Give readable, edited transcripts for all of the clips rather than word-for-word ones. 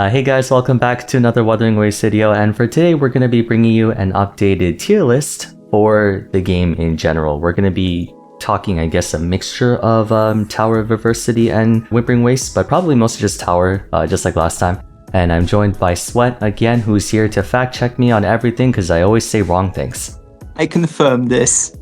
Hey guys, welcome back to another Wuthering Waves video, and for today we're going to be bringing you an updated tier list for the game in general. We're going to be talking, I guess, a mixture of Tower of Adversity and Wuthering Waves, but probably mostly just Tower, just like last time. And I'm joined by Sweat again, who's here to fact check me on everything because I always say wrong things. I confirm this.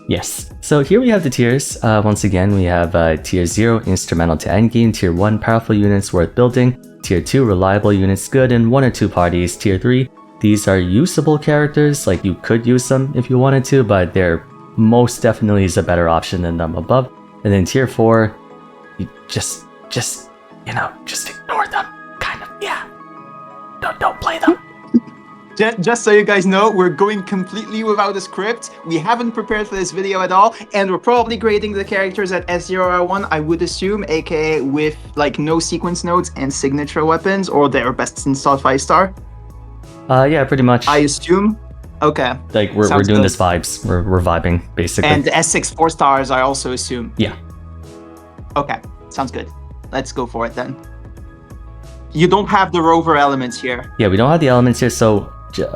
Yes. So here we have the tiers. Once again, we have Tier 0, Instrumental to Endgame, Tier 1, Powerful Units Worth Building, Tier 2, Reliable Units Good in 1 or 2 parties, Tier 3, these are usable characters, like you could use them if you wanted to, but they're most definitely is a better option than them above. And then Tier 4, you just ignore them, kind of, yeah. Don't play them. Just so you guys know, we're going completely without a script. We haven't prepared for this video at all, and we're probably grading the characters at S0R1, I would assume, aka with like no sequence nodes and signature weapons, or their best installed 5-star. Yeah, pretty much. I assume. Okay. Like we're doing this vibes. We're vibing basically. And the S6 4-stars, I also assume. Yeah. Okay, sounds good. Let's go for it then. You don't have the rover elements here. Yeah, we don't have the elements here, so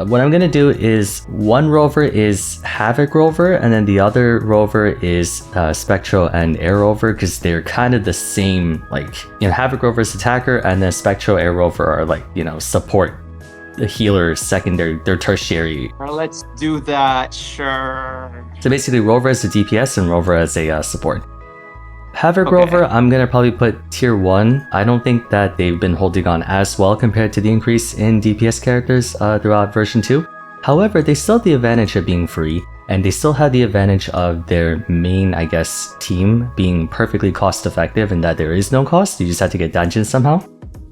what I'm gonna do is one rover is Havoc Rover, and then the other rover is Spectral and Air Rover, because they're kind of the same. Like, Havoc Rover is attacker, and then Spectral Air Rover are like, support, the healer, secondary, they're tertiary. Well, let's do that, sure. So basically, Rover as a DPS and Rover as a support. Havoc Okay. Rover, I'm gonna probably put Tier 1. I don't think that they've been holding on as well compared to the increase in DPS characters throughout version 2. However, they still have the advantage of being free, and they still have the advantage of their main, I guess, team being perfectly cost effective in that there is no cost, you just have to get dungeons somehow.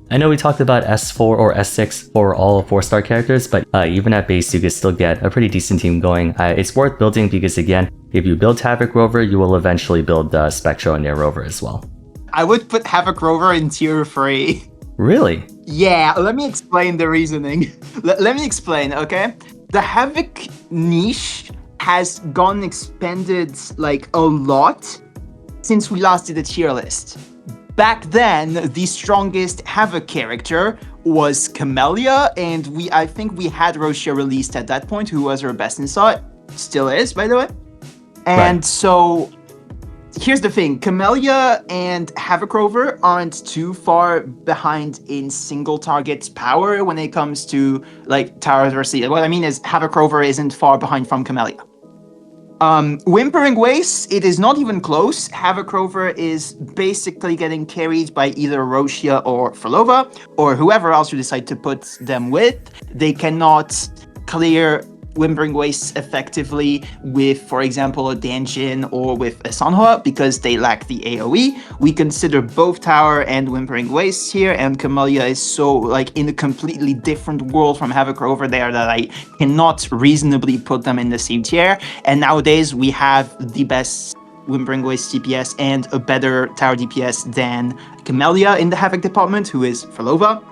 I know we talked about S4 or S6 for all 4-star characters, but even at base you could still get a pretty decent team going. It's worth building because, again, if you build Havoc Rover, you will eventually build Spectral and Air Rover as well. I would put Havoc Rover in Tier 3. Really? Yeah, let me explain the reasoning. Let me explain, okay? The Havoc niche has gone expanded like a lot since we last did the tier list. Back then, the strongest Havoc character was Camellya, and I think we had Roshia released at that point, who was her best in slot. Still is, by the way. And so, here's the thing. Camellya and Havoc Rover aren't too far behind in single target power when it comes to, like, Tower of Adversity. What I mean is, Havoc Rover isn't far behind from Camellya. Wuthering Waves, it is not even close. Havoc Rover is basically getting carried by either Roshia or Phrolova, or whoever else you decide to put them with. They cannot clear Wuthering Waves effectively with, for example, a Danjin or with a Sanhua because they lack the AoE. We consider both Tower and Wuthering Waves here, and Camellya is so like in a completely different world from Havoc Rover there that I cannot reasonably put them in the same tier. And nowadays we have the best Wuthering Waves DPS and a better Tower DPS than Camellya in the Havoc department, who is Phrolova.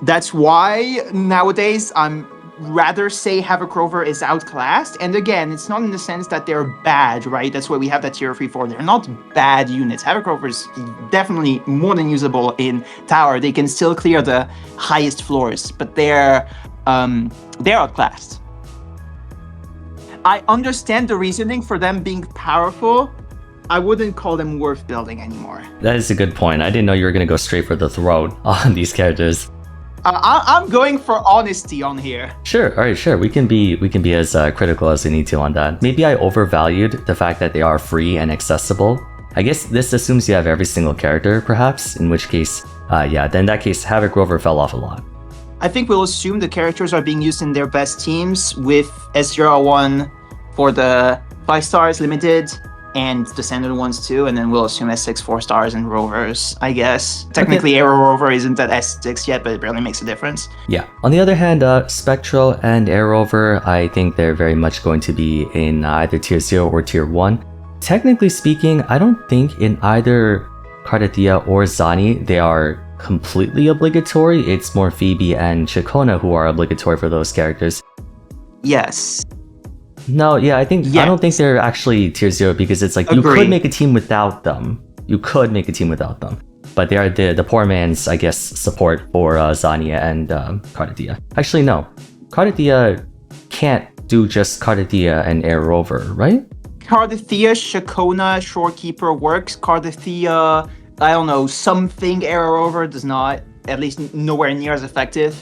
That's why nowadays I'm rather say Havoc Rover is outclassed. And again, it's not in the sense that they're bad, right? That's why we have that tier 3-4. They're not bad units. Havoc Rover is definitely more than usable in Tower. They can still clear the highest floors, but they're outclassed. I understand the reasoning for them being powerful. I wouldn't call them worth building anymore. That is a good point. I didn't know you were going to go straight for the throat on these characters. I'm going for honesty on here. Sure, alright, sure. We can be as critical as we need to on that. Maybe I overvalued the fact that they are free and accessible. I guess this assumes you have every single character, perhaps, in which case, yeah, then in that case, Havoc Rover fell off a lot. I think we'll assume the characters are being used in their best teams with S01 for the 5-stars limited, and the standard ones too, and then we'll assume S6 4-stars and Rovers, I guess. Technically, Air Rover isn't at S6 yet, but it barely makes a difference. Yeah. On the other hand, Spectral and Air Rover, I think they're very much going to be in either Tier 0 or Tier 1. Technically speaking, I don't think in either Cardathia or Zani they are completely obligatory. It's more Phoebe and Chikona who are obligatory for those characters. Yes. No, yeah, I don't think they're actually Tier 0 because it's like you could make a team without them. but they are the poor man's, I guess, support for Zani and Cardadia. Actually, no. Cardadia can't do just Cardadia and Air Rover, right? Cardathea, Shakona, Shorekeeper works. Cardathea, I don't know, something Air Rover does not, at least nowhere near as effective.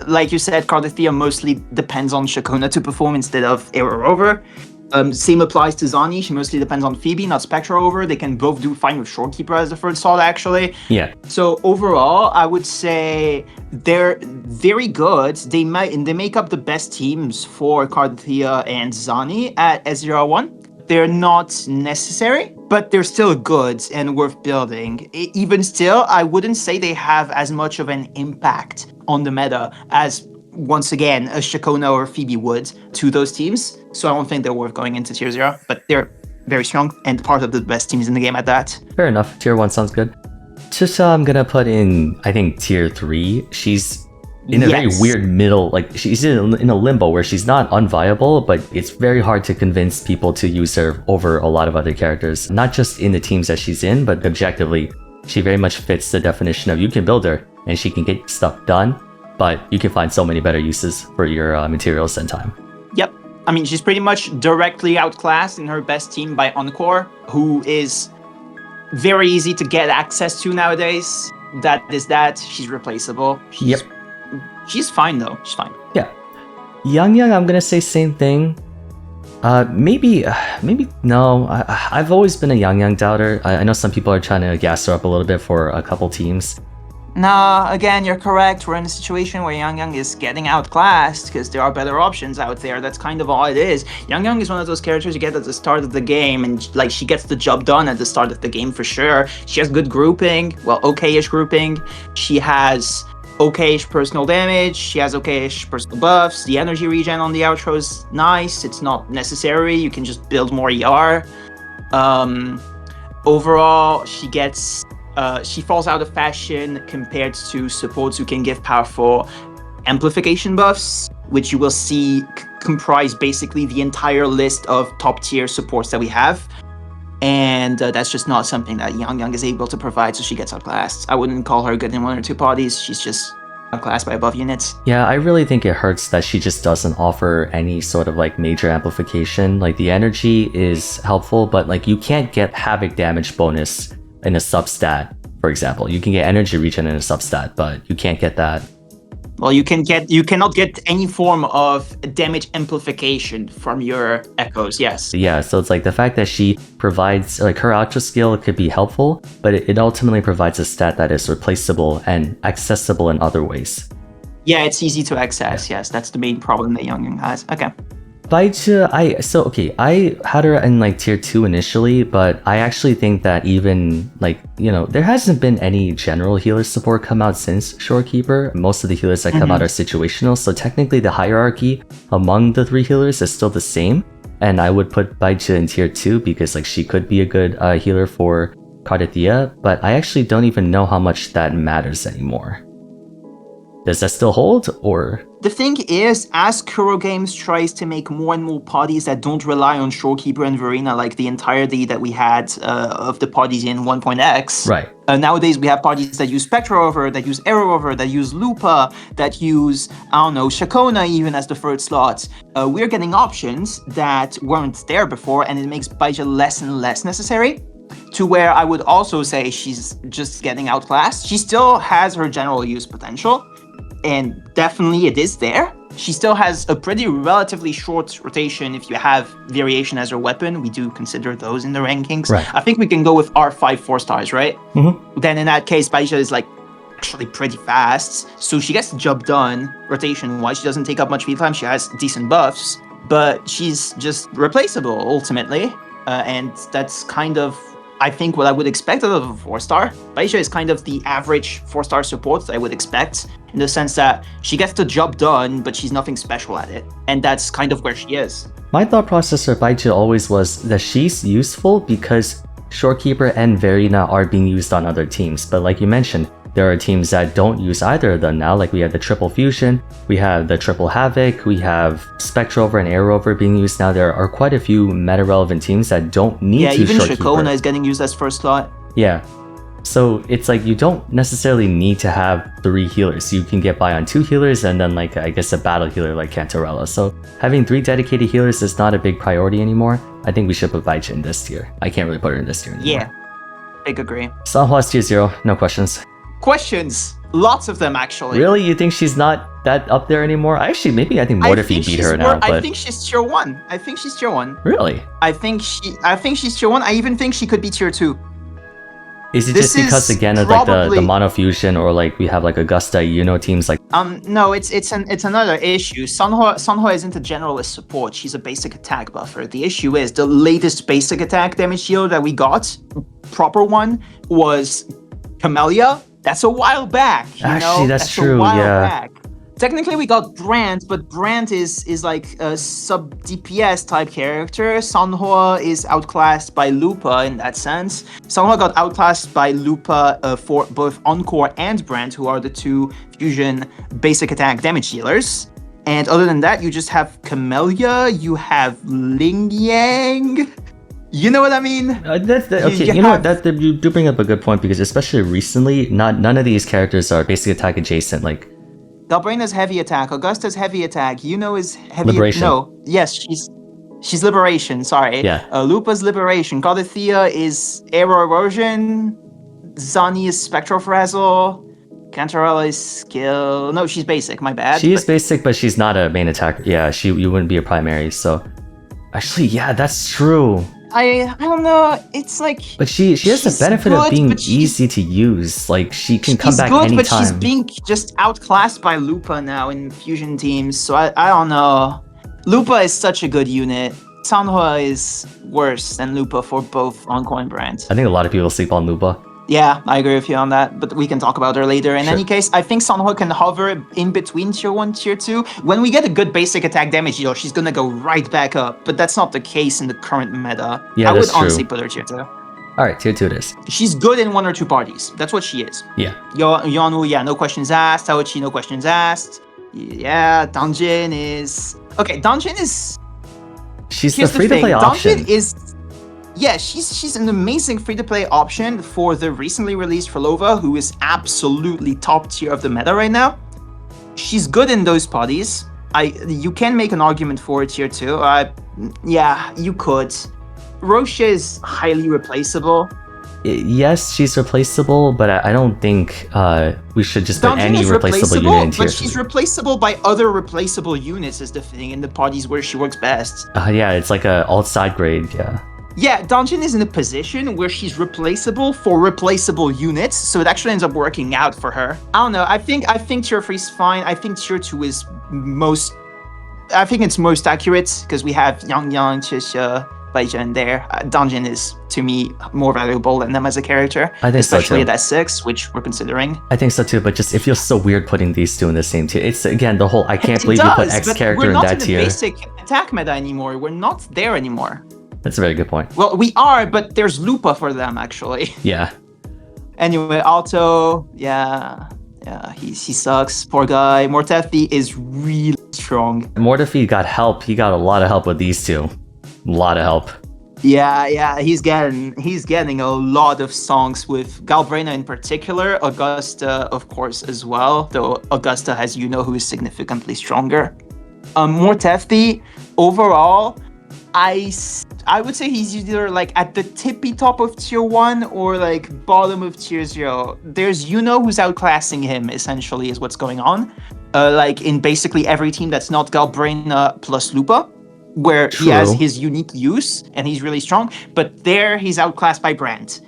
Like you said, Cardathea mostly depends on Shakona to perform instead of Air Rover. Same applies to Zani. She mostly depends on Phoebe, not Spectra Rover. They can both do fine with Shorekeeper as the third slot, actually. Yeah. So overall, I would say they're very good. They make up the best teams for Cardathea and Zani at S01. They're not necessary, but they're still good and worth building. Even still, I wouldn't say they have as much of an impact on the meta as, once again, a Shakona or Phoebe would to those teams. So I don't think they're worth going into tier 0, but they're very strong and part of the best teams in the game at that. Fair enough. Tier 1 sounds good. Chisha, I'm gonna put in, I think, tier 3. She's in a very weird middle, like she's in a limbo where she's not unviable, but it's very hard to convince people to use her over a lot of other characters. Not just in the teams that she's in, but objectively, she very much fits the definition of you can build her and she can get stuff done, but you can find so many better uses for your materials and time. Yep. I mean, she's pretty much directly outclassed in her best team by Encore, who is very easy to get access to nowadays. She's replaceable. She's fine though. She's fine. Yeah. Yang, I'm gonna say same thing. Maybe no. I've always been a Yang doubter. I know some people are trying to gas her up a little bit for a couple teams. Nah, again, you're correct. We're in a situation where Yang is getting outclassed because there are better options out there. That's kind of all it is. Yang is one of those characters you get at the start of the game, and like she gets the job done at the start of the game for sure. She has good grouping, well, okay-ish grouping. She has okay-ish personal damage. She has okay-ish personal buffs. The energy regen on the outro is nice. It's not necessary. You can just build more ER. Overall, she falls out of fashion compared to supports who can give powerful amplification buffs, which you will see comprise basically the entire list of top tier supports that we have. And that's just not something that Yang is able to provide, so she gets outclassed. I wouldn't call her good in 1 or 2 parties. She's just outclassed by above units. Yeah, I really think it hurts that she just doesn't offer any sort of like major amplification. Like the energy is helpful, but like you can't get havoc damage bonus in a substat, for example. You can get energy regen in a substat, but you can't get that. Well, you cannot get any form of damage amplification from your echoes, yes. Yeah, so it's like the fact that she provides, like her outro skill could be helpful, but it ultimately provides a stat that is replaceable and accessible in other ways. Yeah, it's easy to access, yes. That's the main problem that Yang has. Okay. Baicha, I had her in like tier 2 initially, but I actually think that even like, there hasn't been any general healer support come out since Shorekeeper. Most of the healers that come out are situational, so technically the hierarchy among the 3 healers is still the same. And I would put Baicha in tier 2 because like she could be a good healer for Cardathea, but I actually don't even know how much that matters anymore. Does that still hold, or? The thing is, as Kuro Games tries to make more and more parties that don't rely on Shorekeeper and Verina, like the entirety that we had of the parties in 1.x. Right. Nowadays, we have parties that use Spectra Rover, that use Aero Rover, that use Lupa, that use, Shakona even as the third slot. We're getting options that weren't there before, and it makes Baija less and less necessary. To where I would also say she's just getting outclassed. She still has her general use potential, and definitely it is there. She still has a pretty relatively short rotation if you have variation as her weapon. We do consider those in the rankings. Right. I think we can go with R5 4-stars, right? Mm-hmm. Then in that case, Baija is like actually pretty fast. So she gets the job done rotation-wise. She doesn't take up much feed time. She has decent buffs, but she's just replaceable ultimately. And that's kind of, I think, what I would expect out of a 4-star. Baija is kind of the average 4-star support that I would expect, in the sense that she gets the job done, but she's nothing special at it. And that's kind of where she is. My thought process for Baija always was that she's useful because Shorekeeper and Verina are being used on other teams. But like you mentioned, there are teams that don't use either of them now. Like we have the Triple Fusion, we have the Triple Havoc, we have Spectra Rover and Air Rover being used now. There are quite a few meta-relevant teams that don't need to even Shorekeeper. Shakona is getting used as first slot. Yeah. So it's like you don't necessarily need to have 3 healers. You can get by on 2 healers and then like I guess a battle healer like Cantarella. So having 3 dedicated healers is not a big priority anymore. I think we should put Baicha in this tier. I can't really put her in this tier anymore. Yeah, big agree. Sanhua's tier 0, no questions. Questions, lots of them actually. Really? You think she's not that up there anymore? Actually, maybe I think Mortifi beat her now. I think she's tier 1. I think she's tier 1. Really? I think she's tier 1. I even think she could be tier 2. Is it just because again of like the monofusion or like we have like Augusta, Yuno teams like? No, it's another issue. Sanhua isn't a generalist support. She's a basic attack buffer. The issue is the latest basic attack damage healer that we got, proper one, was Camellya. That's a while back. Actually, that's true. Yeah. Back. Technically, we got Brand, but Brand is like a sub DPS type character. Sanhua is outclassed by Lupa in that sense. Sanhua got outclassed by Lupa for both Encore and Brand, who are the 2 fusion basic attack damage healers. And other than that, you just have Camellya, you have Ling Yang. You know what I mean? Okay, you know what? You do bring up a good point because especially recently, none of these characters are basic attack adjacent. Like Galbrena's heavy attack, Augusta's heavy attack, Yuno is heavy. Liberation. Yes, she's liberation. Sorry. Yeah. Lupa's liberation. Godathea is aero erosion. Zani is spectral frazzle. Cantarella is skill. No, she's basic. My bad. She is basic, but she's not a main attacker. Yeah, you wouldn't be a primary. So actually, yeah, that's true. I don't know. It's like. But she has the benefit of being easy to use. Like she can come back anytime. But she's being just outclassed by Lupa now in fusion teams. So I don't know. Lupa is such a good unit. Sanhua is worse than Lupa for both Encore and Brand. I think a lot of people sleep on Lupa. Yeah, I agree with you on that, but we can talk about her later. In any case, I think Sanhua can hover in between tier 1 tier 2. When we get a good basic attack damage deal, she's gonna go right back up, but that's not the case in the current meta. Yeah, I would honestly put her tier 2. Alright, tier 2 it is. She's good in 1 or 2 parties. That's what she is. Yeah. Yonu, yeah, no questions asked. Taochi, no questions asked. Yeah, Danjin is... Okay, Danjin is... She's the free-to-play option. Danjin is... Yeah, she's an amazing free-to-play option for the recently released Phrolova, who is absolutely top tier of the meta right now. She's good in those parties. You can make an argument for tier 2. Yeah, you could. Roche is highly replaceable. Yes, she's replaceable, but I don't think we should just put any replaceable unit in tier 2. But she's replaceable by other replaceable units is the thing in the parties where she works best. Yeah, it's like a alt-side grade, yeah. Yeah, Danjin is in a position where she's replaceable for replaceable units, so it actually ends up working out for her. I don't know. I think tier 3 is fine. I think tier 2 is most accurate because we have Yang, Chisha, Baicha in there. Danjin is, to me, more valuable than them as a character. I think especially so too. at S6, which we're considering. I think so too, but just it feels so weird putting these 2 in the same tier. It's again the whole I can't believe you put X character in that tier. We're not in the basic attack meta anymore. We're not there anymore. That's a very good point. Well, we are, but there's Lupa for them, actually. Yeah. Anyway, Alto, yeah, he sucks. Poor guy. Mortefi is really strong. Mortefi got help. He got a lot of help with these 2. A lot of help. Yeah, he's getting a lot of songs with Galbrena in particular, Augusta, of course, as well, though Augusta has Yuno, who is significantly stronger. Mortefi, overall, I would say he's either like at the tippy top of tier 1 or like bottom of tier 0. There's Yuno who's outclassing him, essentially, is what's going on. Like in basically every team that's not Galbrena plus Lupa, where he has his unique use and he's really strong, but there he's outclassed by Brand.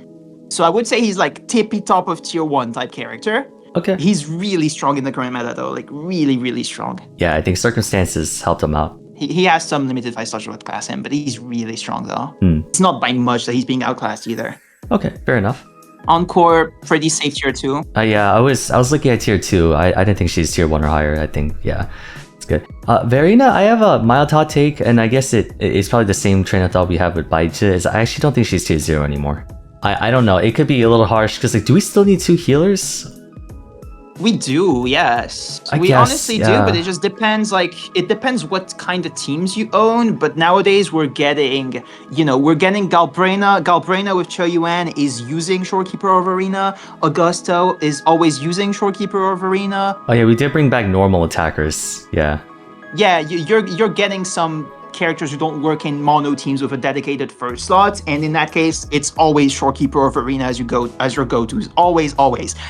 So I would say he's like tippy top of tier 1 type character. Okay. He's really strong in the current meta though, like really, really strong. Yeah, I think circumstances helped him out. He has some limited 5-star to outclass him, but he's really strong though. It's not by much that he's being outclassed either. Okay, fair enough. Encore, pretty safe tier 2. Yeah, I was looking at tier 2. I didn't think she's tier 1 or higher. I think, yeah, it's good. Verina, I have a mild hot take, and I guess it's probably the same train of thought we have with Baicha, is I actually don't think she's tier 0 anymore. I don't know. It could be a little harsh, because like, do we still need 2 healers? We do, yes. We guess, honestly yeah. do, but it just depends. Like, it depends what kind of teams you own. But nowadays, we're getting Galbrena. Galbrena with Cho Yuan is using Shorekeeper or Verina. Augusta is always using Shorekeeper or Verina. Oh yeah, we did bring back normal attackers. Yeah. Yeah, you're getting some characters who don't work in mono teams with a dedicated first slot, and in that case, it's always Shorekeeper or Verina as your go-tos. Always.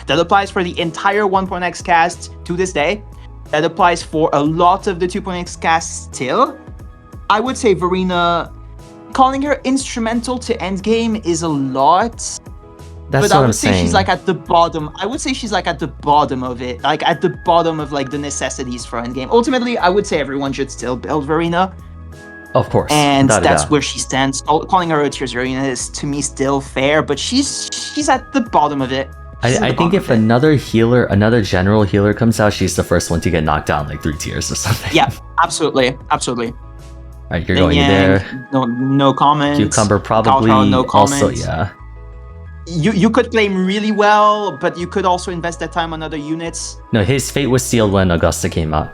That applies for the entire 1.x cast to this day. That applies for a lot of the 2.x cast still. I would say Verina, calling her instrumental to endgame is a lot. That's but what I would I'm say saying. she's like at the bottom. I would say she's like at the bottom of it, like at the bottom of like the necessities for endgame. Ultimately, I would say everyone should still build Verina. Of course. And without a that's doubt. where she stands. Calling her a tier 0 unit is to me still fair, but she's at the bottom of it. I think if another general healer comes out, she's the first one to get knocked down like 3 tiers or something. Yeah, absolutely. Alright, you're going there. No comments. Cucumber probably Cao, no also, comments. yeah. You could play him really well, but you could also invest that time on other units. No, his fate was sealed when Augusta came out.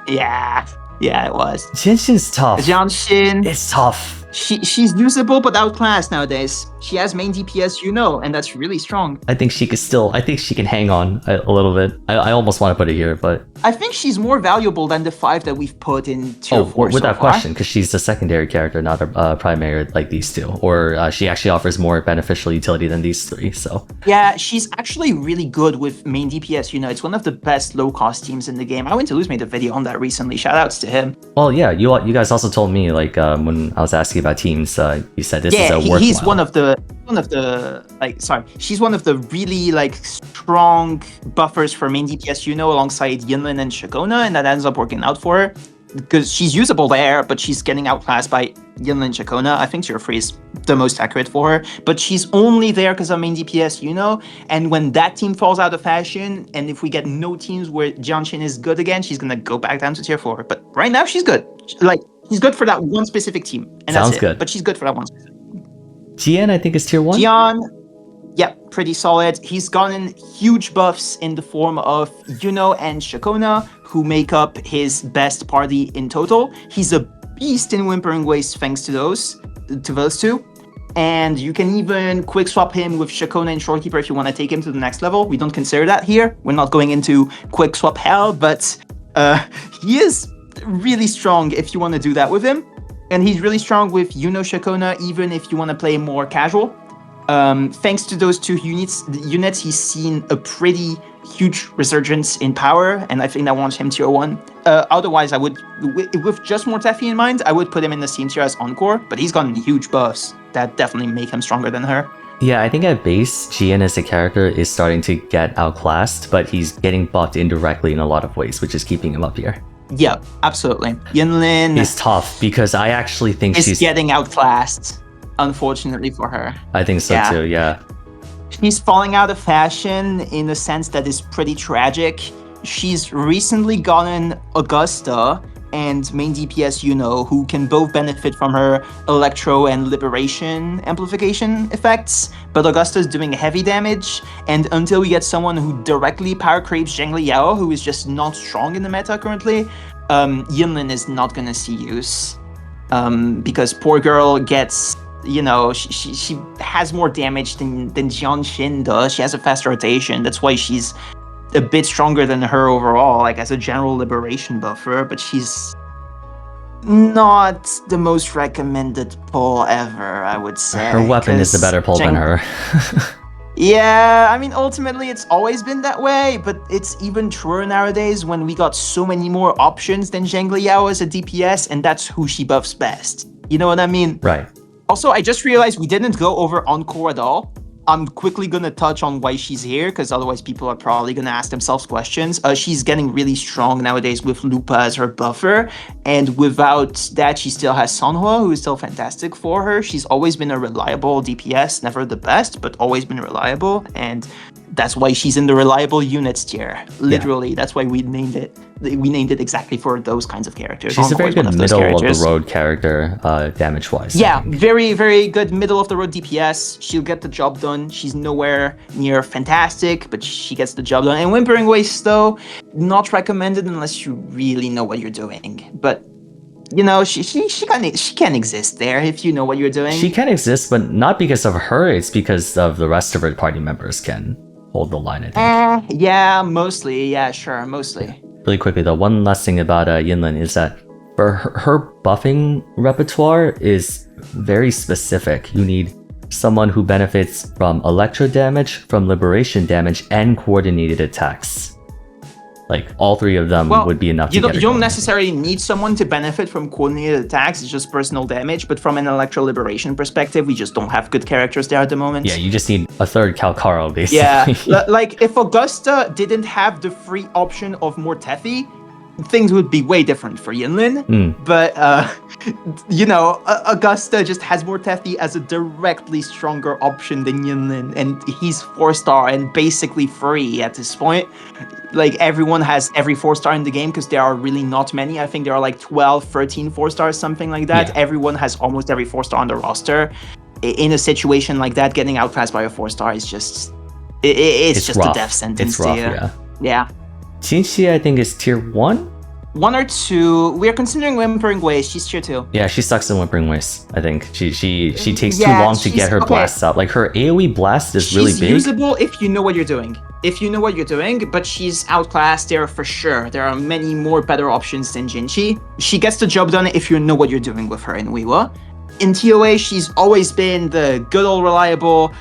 Yeah, it was. Jianxin's tough. Jianxin, It's tough. she's usable but outclassed nowadays. She has main DPS, and that's really strong. I think she can hang on a little bit. I almost want to put it here, but I think she's more valuable than the 5 that we've put in tier 4 without so far. question, because she's a secondary character, not a primary like these two. Or she actually offers more beneficial utility than these 3. So Yeah, she's actually really good with main DPS. It's one of the best low-cost teams in the game. I went to Lose made a video on that recently. Shoutouts to him. well, yeah, you guys also told me like when I was asking about teams, you said this is a worthwhile. He's one of the she's one of the really like strong buffers for main DPS, alongside Yinlin and Shakona, and that ends up working out for her because she's usable there, but she's getting outclassed by Yinlin and Shakona. I think tier 3 is the most accurate for her, but she's only there because of main DPS, and when that team falls out of fashion, and if we get no teams where Jianxin is good again, she's gonna go back down to tier 4. But right now she's good. She's good for that one specific team, and Sounds that's it. good. But she's good for that one specific. Jian, I think, is tier 1. Jian, yeah, pretty solid. He's gotten huge buffs in the form of Yuno and Shakona, who make up his best party in total. He's a beast in Whimpering Waves thanks to those two. And you can even quick swap him with Shakona and Shorekeeper if you want to take him to the next level. We don't consider that here. We're not going into quick swap hell, but he is really strong if you want to do that with him. And he's really strong with Yuno Shakona, even if you want to play more casual. Thanks to those 2 units, he's seen a pretty huge resurgence in power, and I think that wants him tier 1. Otherwise, I would, with just Mortefi in mind, I would put him in the same tier as Encore, but he's gotten huge buffs that definitely make him stronger than her. Yeah, I think at base, Jian as a character is starting to get outclassed, but he's getting buffed indirectly in a lot of ways, which is keeping him up here. Yeah, absolutely. Yinlin is tough because I actually think she's getting outclassed, unfortunately for her. I think so too, yeah. She's falling out of fashion in a sense that is pretty tragic. She's recently gotten Augusta and main DPS who can both benefit from her Electro and Liberation amplification effects, but Augusta is doing heavy damage, and until we get someone who directly power creeps Jianliao, who is just not strong in the meta currently, Yinlin is not gonna see use. Because poor girl gets, she has more damage than Jianxin does. She has a fast rotation, that's why she's a bit stronger than her overall, like as a general liberation buffer, but she's not the most recommended pull ever, I would say. Her weapon is the better pull than her. Yeah, I mean, ultimately it's always been that way, but it's even truer nowadays when we got so many more options than Jianliao as a DPS, and that's who she buffs best. You know what I mean? Right. Also, I just realized we didn't go over Encore at all. I'm quickly gonna touch on why she's here, because otherwise people are probably gonna ask themselves questions. She's getting really strong nowadays with Lupa as her buffer, and without that, she still has Sanhua, who is still fantastic for her. She's always been a reliable DPS, never the best, but always been reliable, and That's why she's in the reliable units tier. Literally, that's why we named it. We named it exactly for those kinds of characters. She's a very good of middle of the road character, damage-wise. Yeah, very, very good middle of the road DPS. She'll get the job done. She's nowhere near fantastic, but she gets the job done. And Whimpering Waves, though, not recommended unless you really know what you're doing. But you know, she can exist there if you know what you're doing. She can exist, but not because of her. It's because of the rest of her party members can hold the line, I think. Yeah, mostly. Yeah, sure, mostly. Really quickly, though, one last thing about Yinlin is that for her buffing repertoire is very specific. You need someone who benefits from electro damage, from liberation damage, and coordinated attacks. Like, all three of them would be enough to get her You don't going. necessarily need someone to benefit from coordinated attacks, it's just personal damage, but from an electro liberation perspective, we just don't have good characters there at the moment. Yeah, you just need a third Calcaro, basically. Yeah, like, if Augusta didn't have the free option of more Teffy, things would be way different for Yinlin. But, you know, Augusta just has more Teffy as a directly stronger option than Yinlin, and he's 4-star and basically free at this point. Like, everyone has every 4-star in the game because there are really not many. I think there are like 12, 13 4-stars, something like that. Yeah. Everyone has almost every 4-star on the roster. In a situation like that, getting outclassed by a 4-star is just... It's just rough. A death sentence. It's rough, yeah. Jinhsi, I think, is tier 1? 1 or 2. We are considering Whimpering Waves. She's tier 2. Yeah, she sucks in Whimpering Waves, I think. She takes too long to get her blasts out. Like, her AoE blast is really big. She's usable if you know what you're doing. But she's outclassed there for sure. There are many more better options than Jinhsi. She gets the job done if you know what you're doing with her in Wuwa. In TOA, she's always been the good old reliable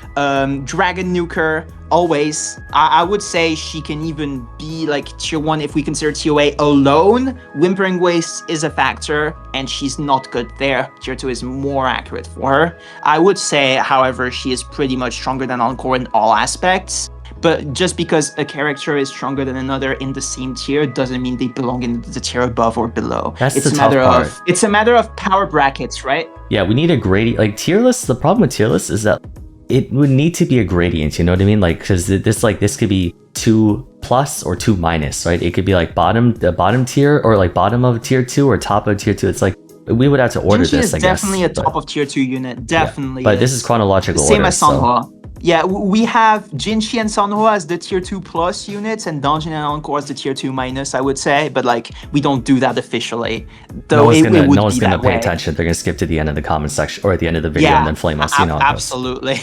dragon nuker, always. I would say she can even be like tier 1 if we consider TOA alone. Whimpering Waves is a factor, and she's not good there. Tier 2 is more accurate for her. I would say, however, she is pretty much stronger than Encore in all aspects. But just because a character is stronger than another in the same tier doesn't mean they belong in the tier above or below. It's a matter of power brackets, right? Yeah, we need a gradient. Like, tier lists, the problem with tier lists is that it would need to be a gradient, you know what I mean? Like, because this could be 2+ or 2-, right? It could be like the bottom tier, or like bottom of tier 2 or top of tier 2. It's like, we would have to order this, I guess. Definitely a top of tier 2 unit, definitely. Yeah, but this is chronological order. Same as Sanhua. So. Yeah, we have Jinhsi and Sanhua as the tier 2+ units, and Danjin and Encore as the tier 2-, I would say. But like, we don't do that officially. Though no one's gonna pay attention. They're gonna skip to the end of the comment section or at the end of the video and then flame us. You know, absolutely.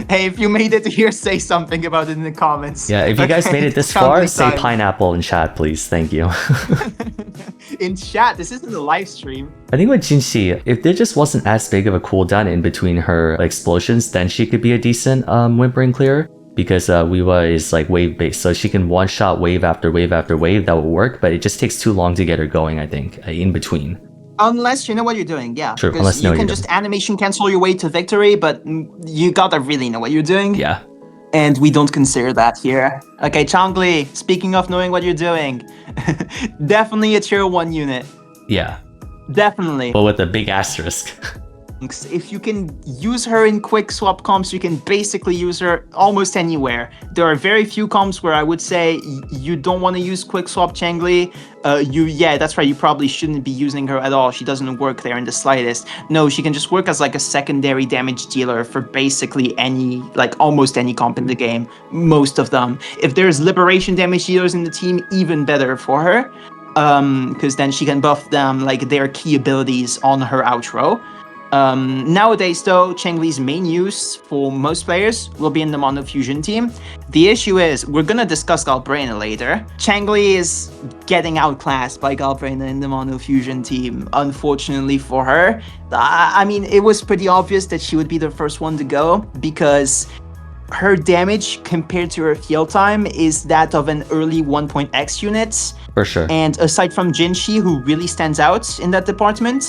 Hey, if you made it here, say something about it in the comments. Yeah, if you guys made it this far, say pineapple in chat, please. Thank you. In chat, this isn't a live stream. I think with Jinhsi, if there just wasn't as big of a cooldown in between her explosions, then she could be a decent whimpering clearer. Because Wuwa is like wave based, so she can one-shot wave after wave after wave. That will work, but it just takes too long to get her going, I think, in between. Unless you know what you're doing, yeah. True, because you can just animation cancel your way to victory, but you gotta really know what you're doing. Yeah. And we don't consider that here. Okay, Changli, speaking of knowing what you're doing, definitely a tier 1 unit. Yeah. Definitely. But with a big asterisk. If you can use her in quick swap comps, you can basically use her almost anywhere. There are very few comps where I would say you don't want to use quick swap Changli. Yeah, that's right. You probably shouldn't be using her at all. She doesn't work there in the slightest. No, she can just work as like a secondary damage dealer for basically any, like almost any comp in the game. Most of them. If there's liberation damage dealers in the team, even better for her. Because then she can buff them like their key abilities on her outro. Nowadays, though, Changli's main use for most players will be in the Mono Fusion team. The issue is, we're gonna discuss Galbrina later. Changli is getting outclassed by Galbrina in the Mono Fusion team, unfortunately for her. I mean, it was pretty obvious that she would be the first one to go, because her damage compared to her heal time is that of an early 1.x unit. For sure. And aside from Jinhsi, who really stands out in that department,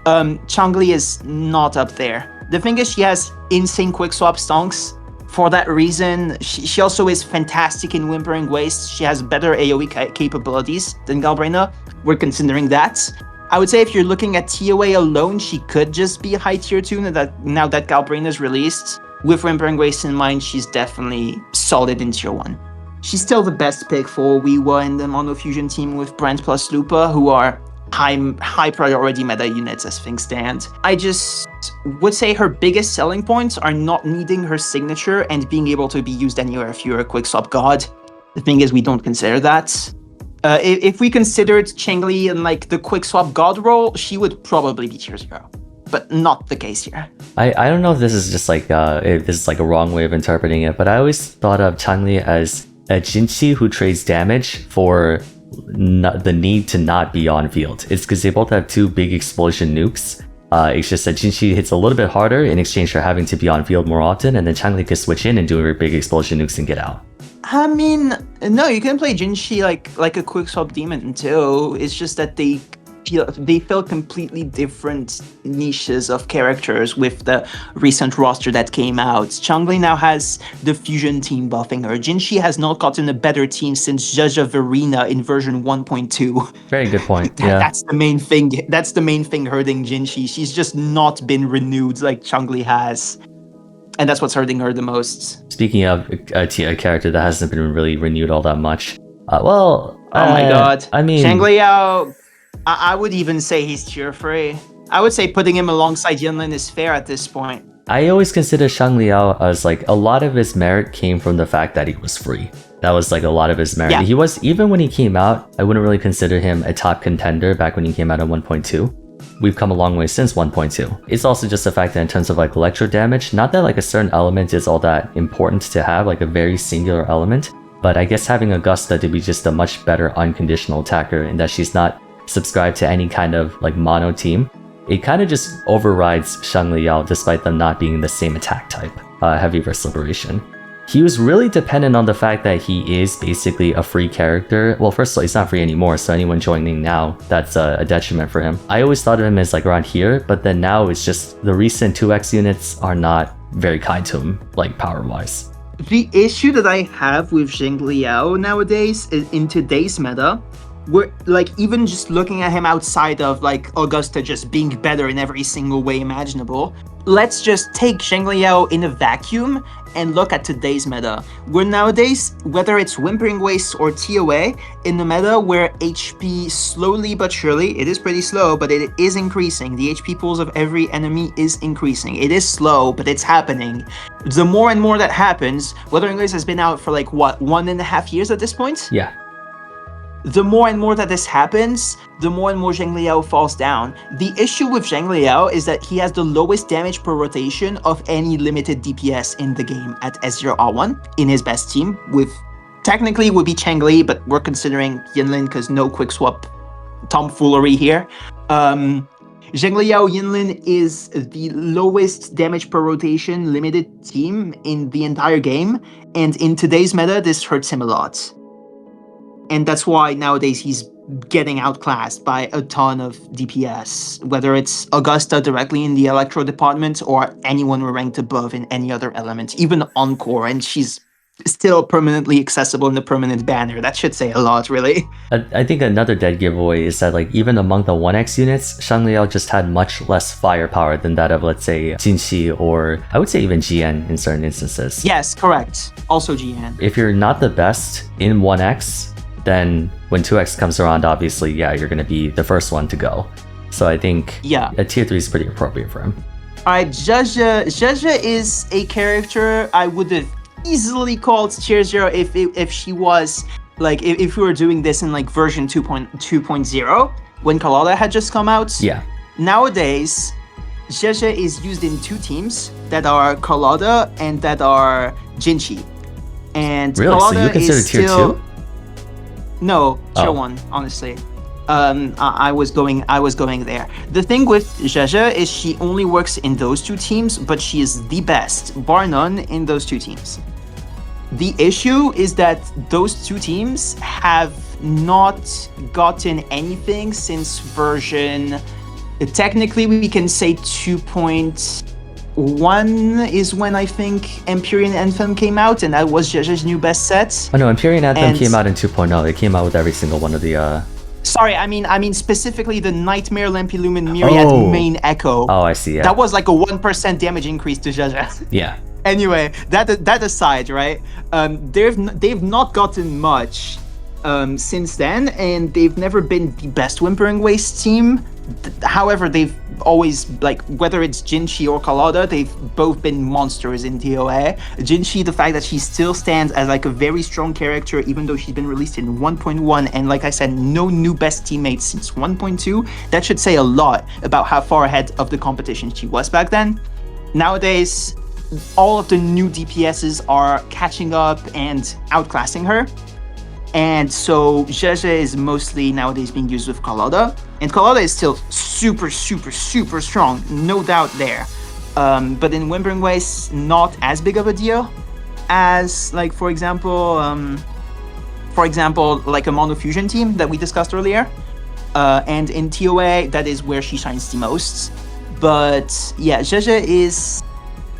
Changli is not up there. The thing is, she has insane quick swap stonks. For that reason, she also is fantastic in Whimpering Waves. She has better AoE capabilities than Galbrina. We're considering that. I would say if you're looking at TOA alone, she could just be a high tier 2 now that Galbrina is released. with Wuthering Waves in mind, she's definitely solid in tier 1. She's still the best pick for Wuwa and the Monofusion team with Brand plus Lupa, who are high priority meta units as things stand. I just would say her biggest selling points are not needing her signature and being able to be used anywhere if you're a quick swap god. The thing is, we don't consider that. If we considered Changli in like the quick swap god role, she would probably be tier 0. But not the case here. I don't know if this is just like if this is like a wrong way of interpreting it, but I always thought of Changli as a Jinhsi who trades damage for the need to not be on field. It's because they both have 2 big explosion nukes. It's just that Jinhsi hits a little bit harder in exchange for having to be on field more often, and then Changli can switch in and do her big explosion nukes and get out. I mean, no, you can play Jinhsi like a quick swap demon too. It's just that they fill completely different niches of characters with the recent roster that came out. Changli now has the fusion team buffing her. Jinhsi has not gotten a better team since Verina in version 1.2. Very good point. Yeah, that's the main thing. That's the main thing hurting Jinhsi. She's just not been renewed like Changli has. And that's what's hurting her the most. Speaking of a character that hasn't been really renewed all that much, oh my god. I mean, Jianliao, I would even say he's tier 3. I would say putting him alongside Yinlin is fair at this point. I always consider Jianliao as like a lot of his merit came from the fact that he was free. That was like a lot of his merit. Yeah. He was, even when he came out, I wouldn't really consider him a top contender back when he came out in 1.2. We've come a long way since 1.2. It's also just the fact that in terms of like electro damage, not that like a certain element is all that important to have, like a very singular element, but I guess having Augusta to be just a much better unconditional attacker in that she's not subscribed to any kind of like mono team, it kind of just overrides Jianliao despite them not being the same attack type, heavy versus liberation. He was really dependent on the fact that he is basically a free character. Well, first of all, he's not free anymore, so anyone joining now, that's a detriment for him. I always thought of him as like around here, but then now it's just the recent 2x units are not very kind to him, like power-wise. The issue that I have with Jianliao nowadays is in today's meta, we're like even just looking at him outside of like Augusta just being better in every single way imaginable. Let's just take Jianliao in a vacuum and look at today's meta. Where nowadays, whether it's Wuthering Waves or TOA, in the meta where HP slowly but surely, it is pretty slow, but it is increasing. The HP pools of every enemy is increasing. It is slow, but it's happening. The more and more that happens, Wuthering Waves has been out for like, what, 1.5 years at this point? Yeah. The more and more that this happens, the more and more Jianliao falls down. The issue with Jianliao is that he has the lowest damage per rotation of any limited DPS in the game at S0R1 in his best team, with technically would be Changli, but we're considering Yinlin because no quick swap tomfoolery here. Jianliao Yinlin is the lowest damage per rotation limited team in the entire game, and in today's meta, this hurts him a lot. And that's why nowadays he's getting outclassed by a ton of DPS, whether it's Augusta directly in the Electro department or anyone ranked above in any other element, even Encore, and she's still permanently accessible in the permanent banner. That should say a lot, really. I think another dead giveaway is that like even among the 1x units, Jianliao just had much less firepower than that of, let's say, Jinhsi or I would say even Jiyan in certain instances. Yes, correct. Also Jiyan. If you're not the best in 1x, then when 2x comes around, obviously, yeah, you're going to be the first one to go. So I think a tier 3 is pretty appropriate for him. Alright, Zhezhe is a character I would have easily called tier 0 if she was, like, if we were doing this in, like, version 2.0, when Carlotta had just come out. Yeah. Nowadays, Zhezhe is used in 2 teams that are Carlotta and that are Jinhsi. And really? Carlotta so you consider is tier still... 2? No, tier 1, honestly. I was going there. The thing with Zhezhe is she only works in those 2 teams, but she is the best, bar none, in those 2 teams. The issue is that those 2 teams have not gotten anything since version... Technically, we can say 2.1 is when I think Empyrean Anthem came out, and that was Zhezhe's new best set. Oh no, Empyrean Anthem came out in 2.0. It came out with every single one of the... Sorry, I mean specifically the Nightmare Lampilumen Myriad main echo. Oh, I see, yeah. That was like a 1% damage increase to Zhezhe. Yeah. Anyway, that aside, right? They've not gotten much since then, and they've never been the best Whimpering Waste team. However, they've always, like, whether it's Jinhsi or Carlotta, they've both been monsters in TOA. Jinhsi, the fact that she still stands as like a very strong character, even though she's been released in 1.1, and like I said, no new best teammates since 1.2, that should say a lot about how far ahead of the competition she was back then. Nowadays, all of the new DPSs are catching up and outclassing her. And so Zhezhe is mostly nowadays being used with Carlotta. And Carlotta is still super, super, super strong, no doubt there. But in Whimpering Waste, not as big of a deal as, like, for example, like a Monofusion team that we discussed earlier. And in TOA, that is where she shines the most. But yeah, Zhezhe is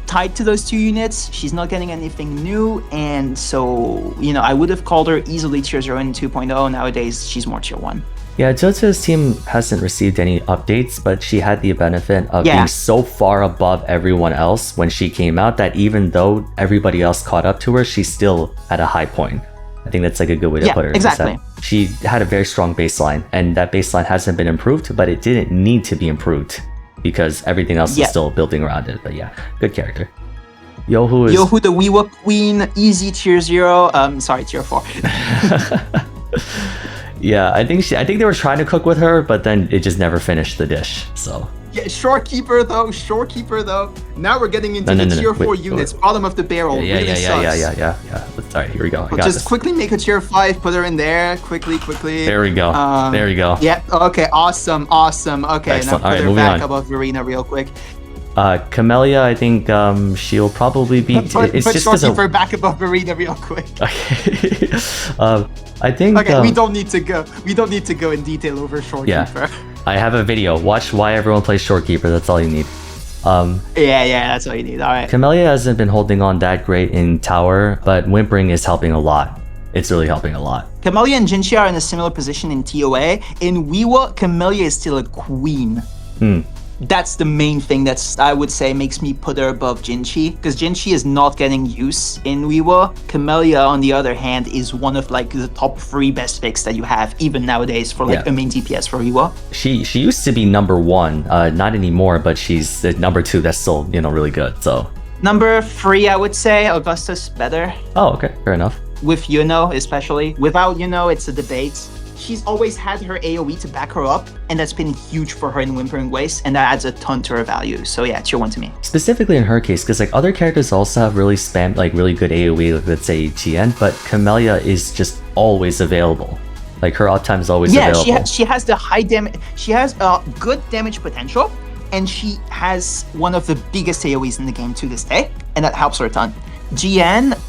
tied to those two units. She's not getting anything new, and so, you know, I would have called her easily tier 0 in 2.0. Nowadays, she's more tier 1. Yeah, Zhezhe's team hasn't received any updates, but she had the benefit of being so far above everyone else when she came out that even though everybody else caught up to her, she's still at a high point. I think that's like a good way to put it. Exactly. She had a very strong baseline, and that baseline hasn't been improved, but it didn't need to be improved, because everything else is still building around it. But yeah, good character. Yohu the Wuwa Queen, easy tier 0. Sorry, tier 4. Yeah, I think they were trying to cook with her, but then it just never finished the dish. So yeah, Shorekeeper though. Now we're getting into the tier 4 units, bottom of the barrel. Yeah. Sorry, here we go. Quickly make a tier 5, put her in there. Quickly. There we go. Yeah. Okay. Awesome. Okay. Excellent. Now put her back above Verina real quick. Camellya, I think she'll probably be. Put Shorekeeper back above Verina real quick. Okay. I think. Okay, we don't need to go in detail over Shorekeeper. Yeah, I have a video. Watch why everyone plays Shorekeeper. That's all you need. That's all you need. All right. Camellya hasn't been holding on that great in tower, but Whimpering is helping a lot. It's really helping a lot. Camellya and Jinhsi are in a similar position in TOA. In Wuwa, Camellya is still a queen. That's the main thing that's, I would say, makes me put her above Jinhsi, because Jinhsi is not getting use in Wuwa. Camellya, on the other hand, is one of like the top 3 best picks that you have even nowadays for like a main DPS for Wuwa. She used to be number 1, not anymore, but she's the number 2 that's still, you know, really good. So number 3, I would say Augusta's better. Oh, okay, fair enough. With Yuno especially. Without Yuno, it's a debate. She's always had her AoE to back her up, and that's been huge for her in Whimpering Waste, and that adds a ton to her value. So yeah, tier 1 to me. Specifically in her case, because like other characters also have really really good AoE, like let's say Jian, but Camellya is just always available. Like her uptime is always available. Yeah, she has the high damage. She has good damage potential, and she has one of the biggest AoEs in the game to this day, and that helps her a ton. Jian,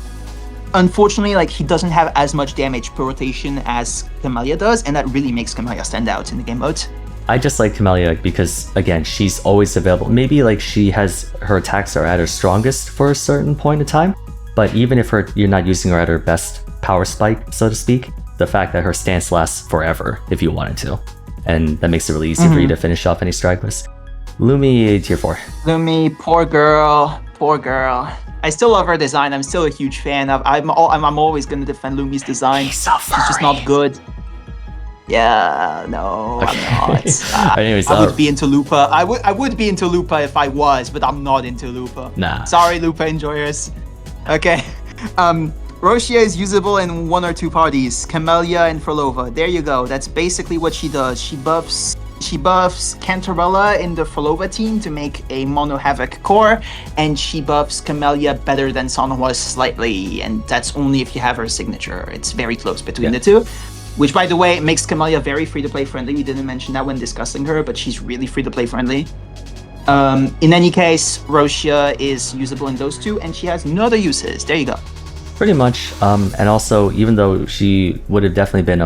unfortunately, like, he doesn't have as much damage per rotation as Camellya does, and that really makes Camellya stand out in the game mode. I just like Camellya because, again, she's always available. Maybe like her attacks are at her strongest for a certain point of time, but even if you're not using her at her best power spike, so to speak, the fact that her stance lasts forever if you wanted to, and that makes it really easy for you to finish off any stragglers. Lumi, tier 4. Lumi, poor girl. I still love her design. I'm still a huge fan. I'm always going to defend Lumi's design. She's just not good. Yeah, no, okay. I'm not. Anyways, I would be into Lupa. I would be into Lupa if I was, but I'm not into Lupa. Nah. Sorry, Lupa enjoyers. Okay. Roshia is usable in 1 or 2 parties. Camellya and Phrolova. There you go. That's basically what she does. She buffs Cantarella in the Phrolova team to make a Mono Havoc core, and she buffs Camellya better than Sanhua slightly, and that's only if you have her signature. It's very close between the two, which, by the way, makes Camellya very free-to-play friendly. We didn't mention that when discussing her, but she's really free-to-play friendly. In any case, Roshia is usable in those 2, and she has no other uses. There you go. Pretty much, and also, even though she would have definitely been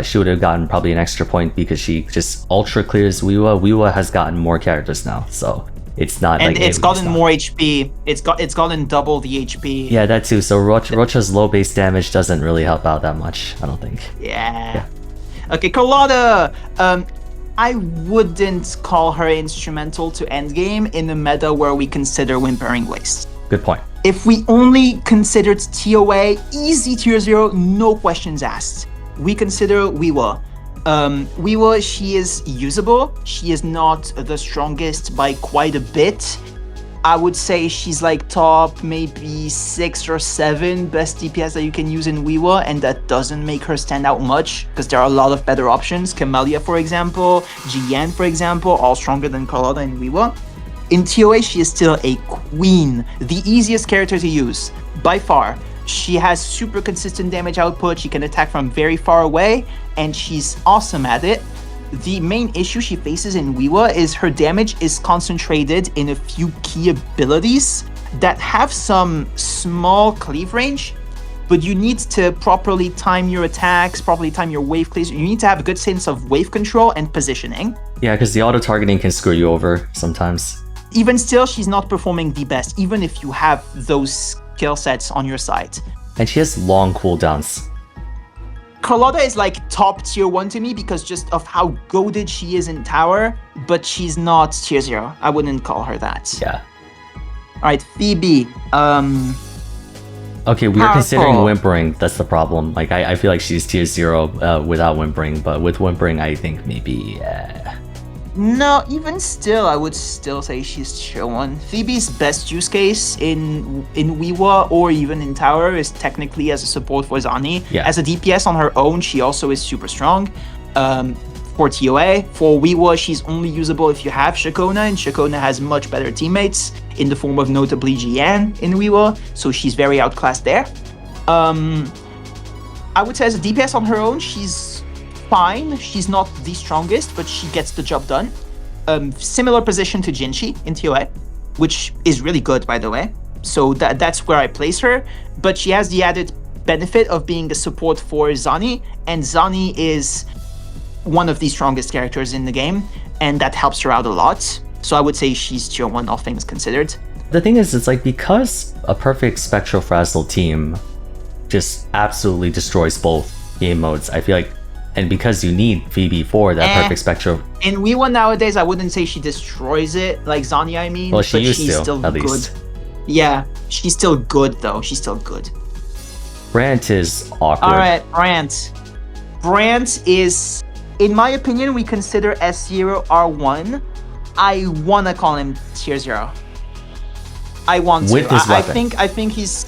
she would have gotten probably an extra point because she just ultra clears Wuwa. Wuwa has gotten more characters now, so it's not. And it's gotten more HP. It's gotten double the HP. Yeah, that too. So Rocha's low base damage doesn't really help out that much, I don't think. Yeah. Okay, Carlotta. I wouldn't call her instrumental to endgame in a meta where we consider Whimpering Waste. Good point. If we only considered TOA, easy tier 0, no questions asked. We consider Wuwa. Wuwa, she is usable. She is not the strongest by quite a bit. I would say she's like top maybe 6 or 7 best DPS that you can use in Wuwa, and that doesn't make her stand out much because there are a lot of better options. Camellya, for example, Jiyan, for example, all stronger than Carlotta and Wuwa. In TOA, she is still a queen, the easiest character to use by far. She has super consistent damage output, she can attack from very far away, and she's awesome at it. The main issue she faces in Wuwa is her damage is concentrated in a few key abilities that have some small cleave range, but you need to properly time your attacks, properly time your wave cleaves. You need to have a good sense of wave control and positioning. Yeah, because the auto-targeting can screw you over sometimes. Even still, she's not performing the best, even if you have those skill sets on your side. And she has long cooldowns. Carlotta is like top tier 1 to me because just of how goated she is in tower, but she's not tier 0. I wouldn't call her that. Yeah. Alright, Phoebe. Okay, we are powerful. considering whimpering. That's the problem. Like, I feel like she's tier 0 without whimpering, but with whimpering, I think maybe... No, even still, I would still say she's tier 1. Phoebe's best use case in Wuwa or even in tower is technically as a support for Zani. Yeah. As a DPS on her own, she also is super strong. For TOA, for Wuwa, she's only usable if you have Shakona, and Shakona has much better teammates in the form of notably Jian in Wuwa, so she's very outclassed there. I would say as a DPS on her own, she's fine. She's not the strongest, but she gets the job done. Similar position to Jinhsi in TOA, which is really good, by the way. So that's where I place her. But she has the added benefit of being a support for Zani, and Zani is one of the strongest characters in the game, and that helps her out a lot. So I would say she's tier 1, all things considered. The thing is, it's like, because a perfect Spectral Frazzle team just absolutely destroys both game modes, I feel like, and because you need Phoebe for that perfect Spectral... In Wuwa nowadays, I wouldn't say she destroys it, like Zani, I mean. Well, she but used she's to, still at good. least. Yeah, she's still good, though. She's still good. Brant is awkward. Alright, Brant. Brant is, in my opinion, we consider S0 R1. I wanna call him tier 0. I want to. With his weapon. I think he's...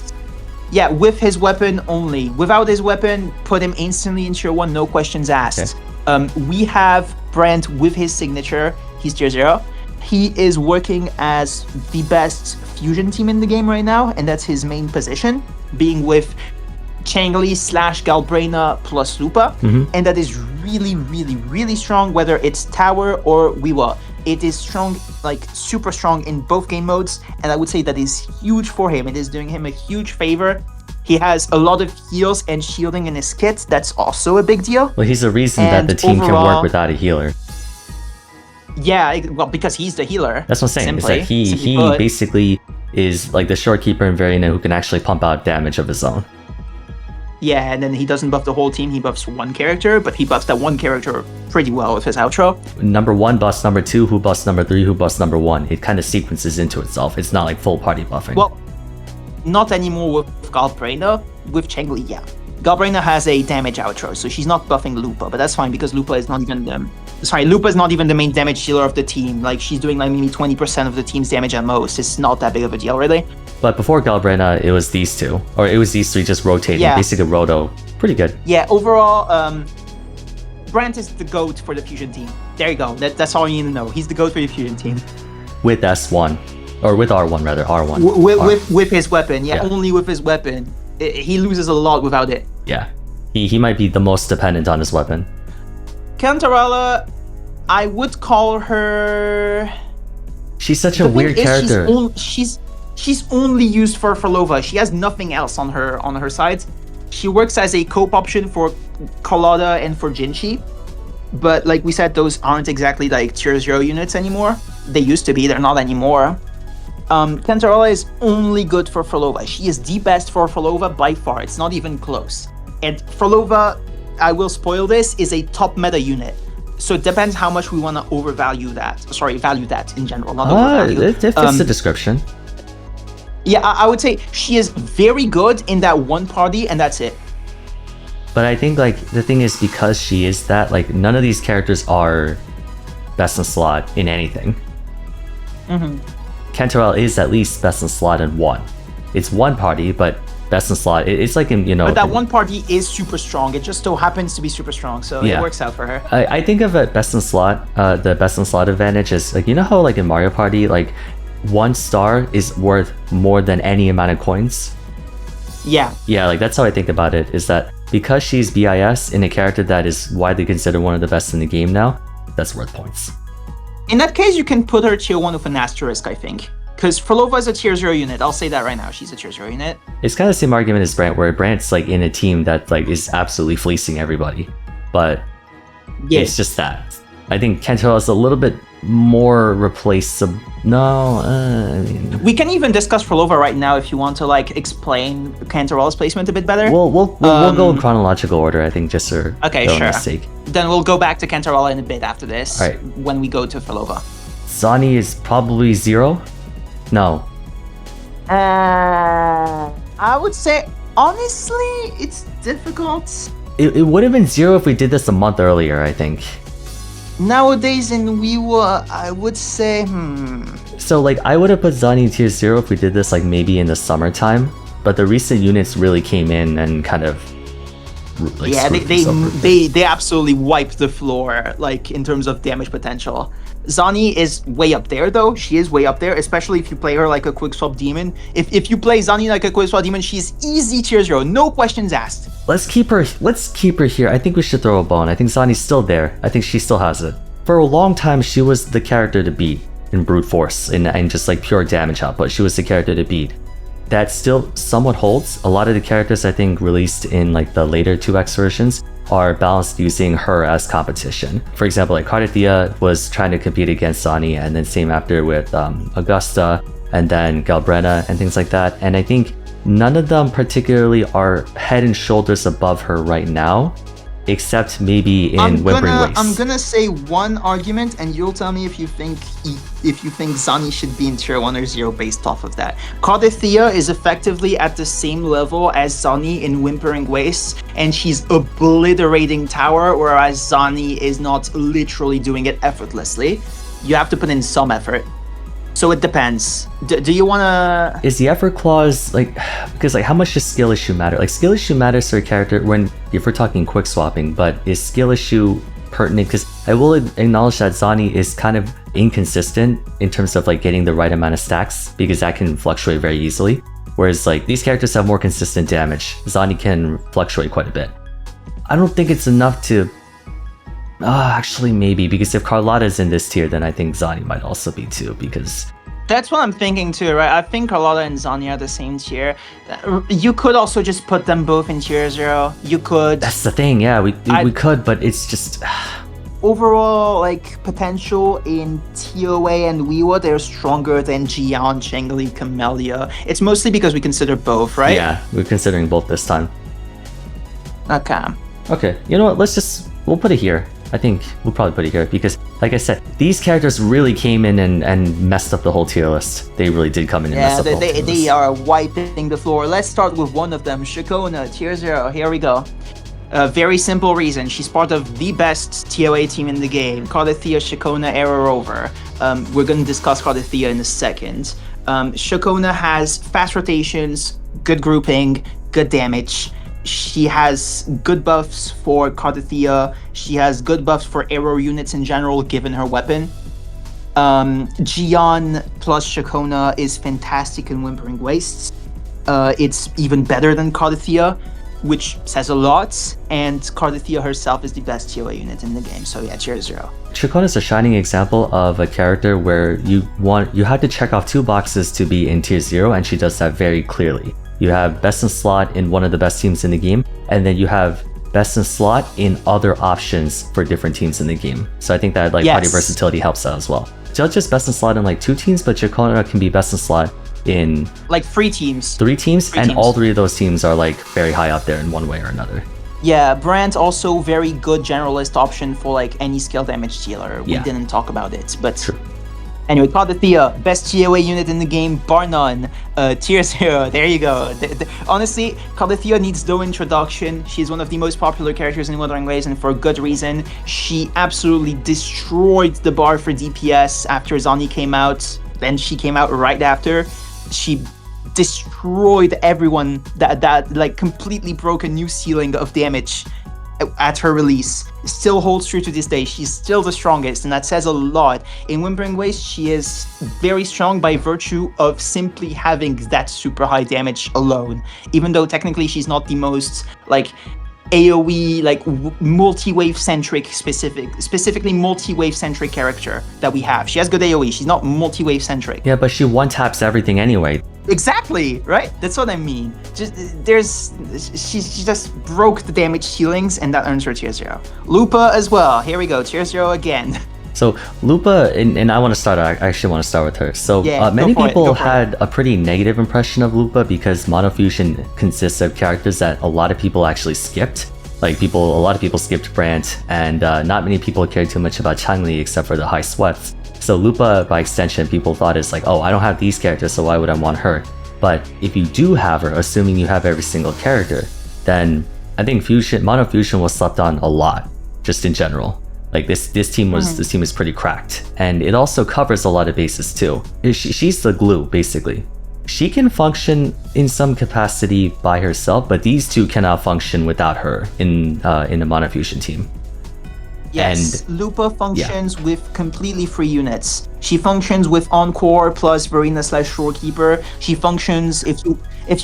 Yeah, with his weapon only. Without his weapon, put him instantly in tier 1, no questions asked. Okay. We have Brant with his signature. He's tier 0. He is working as the best fusion team in the game right now, and that's his main position, being with Changli / Galbrena plus Lupa, and that is really, really, really strong, whether it's tower or Wuwa. It is strong, like super strong in both game modes, and I would say that is huge for him. It is doing him a huge favor. He has a lot of heals and shielding in his kit. That's also a big deal. Well, he's the reason that the team can work without a healer. Yeah, well, because he's the healer. That's what I'm saying. Simply, it's that he basically is like the Shorekeeper and Verina who can actually pump out damage of his own. Yeah, and then he doesn't buff the whole team, he buffs one character, but he buffs that one character pretty well with his outro. Number 1 buffs number 2, who buffs number 3, who buffs number 1. It kind of sequences into itself. It's not like full party buffing. Well, not anymore with Galbrena. With Changli, yeah. Galbrena has a damage outro, so she's not buffing Lupa, but that's fine because Lupa is not even Lupa is not even the main damage dealer of the team. Like, she's doing like maybe 20% of the team's damage at most. It's not that big of a deal, really. But before Galbrena, it was these two. Or it was these three just rotating. Yeah. Basically, Roto. Pretty good. Yeah, overall, Brant is the GOAT for the fusion team. There you go. That's all you need to know. He's the GOAT for the fusion team. With S1. Or with R1, rather. R1. With his weapon. Yeah, only with his weapon. He loses a lot without it. Yeah. He might be the most dependent on his weapon. Cantarella, I would call her... She's such a weird character. She's only used for Phrolova. She has nothing else on her side. She works as a cope option for Carlotta and for Jinhsi. But like we said, those aren't exactly like tier 0 units anymore. They used to be, they're not anymore. Cantarella is only good for Phrolova. She is the best for Phrolova by far. It's not even close. And Phrolova, I will spoil this, is a top meta unit. So it depends how much we want to value that in general. Not overvalue. It fits the description. Yeah, I would say she is very good in that one party, and that's it. But I think like the thing is because she is that, like none of these characters are best in slot in anything. Cantaloupe is at least best in slot in one. It's one party, but best in slot. It's like in But that one party is super strong. It just so happens to be super strong, so Yeah. it works out for her. I think of it best in slot. The best in slot advantage is like how like in Mario Party, like 1 star is worth more than any amount of coins. Yeah. Yeah, like that's how I think about it. Is that because she's BIS in a character that is widely considered one of the best in the game now, that's worth points. In that case, you can put her tier 1 with an asterisk, I think. Because Phrolova is a tier 0 unit. I'll say that right now. She's a tier 0 unit. It's kind of the same argument as Brant, where Brant's like in a team that like is absolutely fleecing everybody. But it's just that. I think Cantaloupe is a little bit more replaceable. No, I mean... We can even discuss Phrolova right now if you want to like explain Cantaloupe's placement a bit better. We'll go in chronological order, I think, just for sake. Then we'll go back to Cantaloupe in a bit after this, All right. when we go to Phrolova. Zani is probably 0? No. I would say, honestly, it's difficult. It would have been 0 if we did this a month earlier, I think. Nowadays in Wuwa, I would say, So like I would have put Zani tier 0 if we did this like maybe in the summertime, but the recent units really came in and kind of like they absolutely wiped the floor like in terms of damage potential. Zani is way up there though. She is way up there, especially if you play her like a quick swap demon. If you play Zani like a quick swap demon, she's easy tier 0, no questions asked. Let's keep her here. I think we should throw a bone. I think Zani's still there. I think she still has it. For a long time, she was the character to beat in brute force and just like pure damage output. She was the character to beat. That still somewhat holds. A lot of the characters I think released in like the later 2X versions are balanced using her as competition. For example, like Cardathea was trying to compete against Zani, and then same after with Augusta, and then Gabriel and things like that. And I think none of them particularly are head and shoulders above her right now, except maybe in Wuthering Waves. I'm gonna say one argument, and you'll tell me if you think Zani should be in tier 1 or 0 based off of that. Cardathea is effectively at the same level as Zani in Wuthering Waves, and she's obliterating tower, whereas Zani is not literally doing it effortlessly. You have to put in some effort. So it depends. Do you wanna... Is the effort clause like, because like how much does skill issue matter? Like skill issue matters for a character if we're talking quick swapping, but is skill issue pertinent? Because I will acknowledge that Zani is kind of inconsistent in terms of like getting the right amount of stacks, because that can fluctuate very easily. Whereas like these characters have more consistent damage. Zani can fluctuate quite a bit. I don't think it's enough to... actually maybe, because if Carlotta's in this tier, then I think Zani might also be too, because... That's what I'm thinking too, right? I think Carlotta and Zani are the same tier. You could also just put them both in tier 0. You could... That's the thing, yeah, we could, but it's just... Overall, like, potential in TOA and Wuwa, they're stronger than Jian, Changli, Camellya. It's mostly because we consider both, right? Yeah, we're considering both this time. Okay, you know what, we'll put it here. I think we'll probably put it here because, like I said, these characters really came in and messed up the whole tier list. They really did come in and mess up the whole tier list. They are wiping the floor. Let's start with one of them, Shakona, tier 0. Here we go. A very simple reason. She's part of the best TOA team in the game. Cardathea, Shakona, Rover. We're going to discuss Cardathea in a second. Shakona has fast rotations, good grouping, good damage. She has good buffs for Cardathea. She has good buffs for arrow units in general, given her weapon. Jiyan plus Shakona is fantastic in Wuthering Waves. It's even better than Cardathea, which says a lot. And Cardathea herself is the best TOA unit in the game. So yeah, tier 0. Shakona is a shining example of a character where you had to check off 2 boxes to be in tier 0, and she does that very clearly. You have best in slot in one of the best teams in the game, and then you have best in slot in other options for different teams in the game. So I think that like party versatility helps out as well. So not just best in slot in like 2 teams, but Shakona can be best in slot in like 3 teams. 3 teams, and all 3 of those teams are like very high up there in one way or another. Yeah, Brand's also very good generalist option for like any skill damage dealer. We didn't talk about it, but... True. Anyway, Cardathea, best TOA unit in the game, bar none. Tier 0, there you go. Honestly, Cardathea needs no introduction. She's one of the most popular characters in Wuthering Waves, and for a good reason. She absolutely destroyed the bar for DPS after Zani came out. Then she came out right after. She destroyed everyone that like completely broke a new ceiling of damage at her release. Still holds true to this day. She's still the strongest, and that says a lot. In Wuthering Waves, she is very strong by virtue of simply having that super high damage alone. Even though technically she's not the most like AoE, like multi-wave centric specifically multi-wave centric character that we have. She has good AoE. She's not multi-wave centric. Yeah, but she one-taps everything anyway. Exactly, right? That's what I mean. She just broke the damage ceilings, and that earns her tier 0. Lupa as well. Here we go, tier 0 again. So Lupa, and I want to start. I actually want to start with her. So Yeah, many people for had a pretty negative impression of Lupa because Monofusion consists of characters that a lot of people actually skipped. Like a lot of people skipped Brant, and not many people cared too much about Changli except for the high sweats. So Lupa, by extension, people thought is like, oh, I don't have these characters, so why would I want her? But if you do have her, assuming you have every single character, then I think Monofusion was slept on a lot, just in general. Like this team is pretty cracked, and it also covers a lot of bases too. She's the glue, basically. She can function in some capacity by herself, but these two cannot function without her in the Monofusion team. Yes, and Lupa functions with completely free units. She functions with Encore plus Verina / Shorekeeper. She functions, if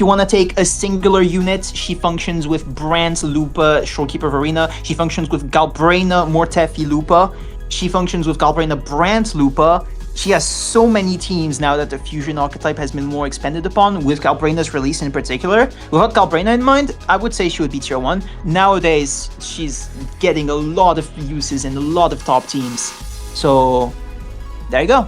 you want to take a singular unit, she functions with Brant, Lupa, Shorekeeper, Verina. She functions with Galbrena, Mortefi, Lupa. She functions with Galbrena, Brant, Lupa. She has so many teams now that the fusion archetype has been more expanded upon, with Galbrena's release in particular. Without Galbrena in mind, I would say she would be tier 1. Nowadays, she's getting a lot of uses in a lot of top teams. So, there you go.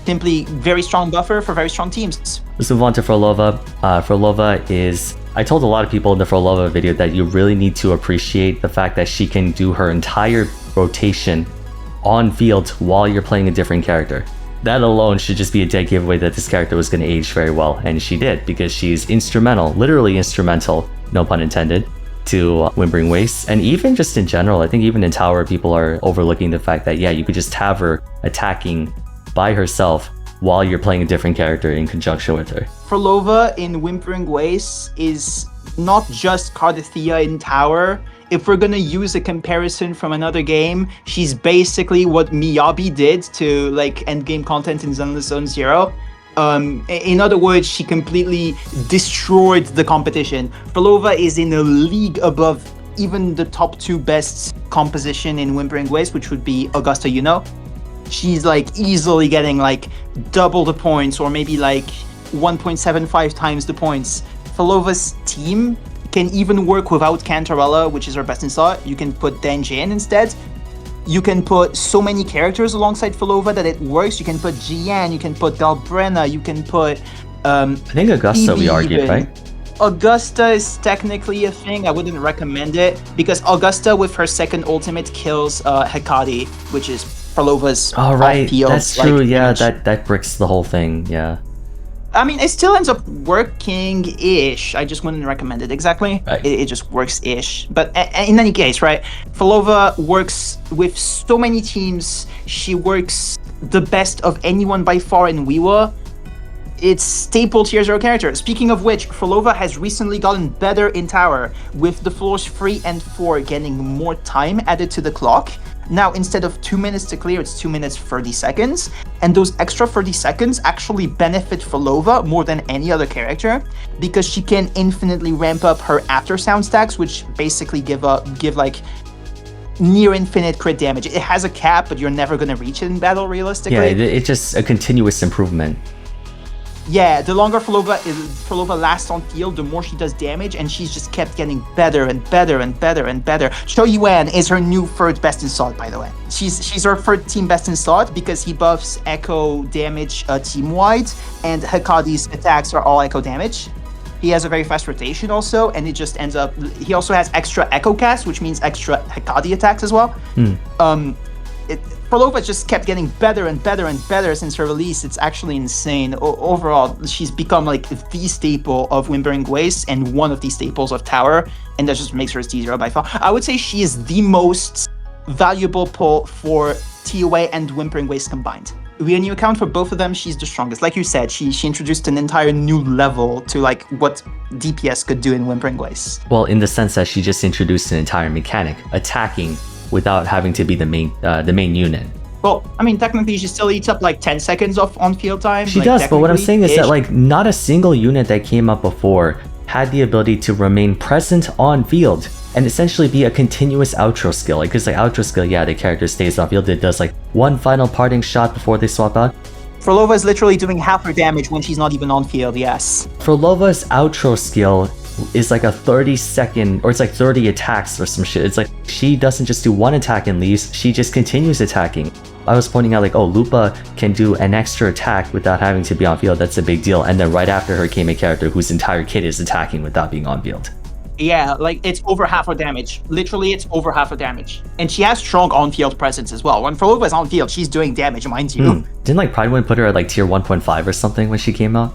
Simply very strong buffer for very strong teams. Let's move on to Phrolova. Phrolova is... I told a lot of people in the Phrolova video that you really need to appreciate the fact that she can do her entire rotation on field while you're playing a different character. That alone should just be a dead giveaway that this character was going to age very well, and she did, because she's instrumental, literally instrumental, no pun intended, to Wuthering Waves. And even just in general, I think even in Tower, people are overlooking the fact that, yeah, you could just have her attacking by herself while you're playing a different character in conjunction with her. Phrolova in Wuthering Waves is not just Cardathea in Tower. If we're gonna use a comparison from another game, she's basically what Miyabi did to like endgame content in Zenless Zone Zero. In other words, she completely destroyed the competition. Phrolova is in a league above even the top 2 best composition in Wuthering Waves, which would be Augusta, Yuno. She's like easily getting like double the points, or maybe like 1.75 times the points. Phrolova's team can even work without Cantarella, which is her best in slot. You can put Danjin instead. You can put so many characters alongside Phrolova that it works. You can put Jiyan, you can put Galbrena, you can put I think Augusta Phoebe we argued, even. right? Augusta is technically a thing. I wouldn't recommend it, because Augusta with her second ultimate kills Hekadi, which is Phrolova's Oh right, off-field, that's true, like, yeah, damage. that bricks the whole thing, yeah. I mean, it still ends up working-ish. I just wouldn't recommend it exactly. Right. It just works-ish. But in any case, right? Phrolova works with so many teams. She works the best of anyone by far in Wuwa. It's staple tier 0 character. Speaking of which, Phrolova has recently gotten better in Tower, with the floors 3 and 4 getting more time added to the clock. Now, instead of 2 minutes to clear, it's 2 minutes 30 seconds. And those extra 30 seconds actually benefit Phrolova more than any other character, because she can infinitely ramp up her after sound stacks, which basically give like near infinite crit damage. It has a cap, but you're never going to reach it in battle realistically. Yeah, it's just a continuous improvement. Yeah, the longer Phrolova lasts on field, the more she does damage, and she's just kept getting better and better and better and better. Cho Yuan is her new 3rd best in slot, by the way. She's her 3rd team best in slot because he buffs echo damage team-wide, and Hekadi's attacks are all echo damage. He has a very fast rotation also, and it just ends up... He also has extra echo cast, which means extra Hekadi attacks as well. Phrolova just kept getting better and better and better since her release. It's actually insane. Overall, she's become like the staple of Wuthering Waves and one of the staples of Tower, and that just makes her T0 by far. I would say she is the most valuable pull for TOA and Wuthering Waves combined. When you account for both of them, she's the strongest. Like you said, she introduced an entire new level to like what DPS could do in Wuthering Waves. Well, in the sense that she just introduced an entire mechanic, attacking without having to be the main unit. Well, I mean, technically, she still eats up like 10 seconds of on-field time. She like, does, but what I'm saying is that like not a single unit that came up before had the ability to remain present on field and essentially be a continuous outro skill. Like, because like outro skill, yeah, the character stays on field. It does like one final parting shot before they swap out. Phrolova is literally doing half her damage when she's not even on field, yes. Phrolova's outro skill is like a 30-second, or it's like 30 attacks or some shit. It's like she doesn't just do one attack and leaves, she just continues attacking. I was pointing out like, oh, Lupa can do an extra attack without having to be on field. That's a big deal. And then right after her came a character whose entire kit is attacking without being on field. Yeah, like it's over half her damage. Literally, it's over half her damage. And she has strong on-field presence as well. When Phrolova is on field, she's doing damage, mind you. Didn't like Pride Wind put her at like tier 1.5 or something when she came out?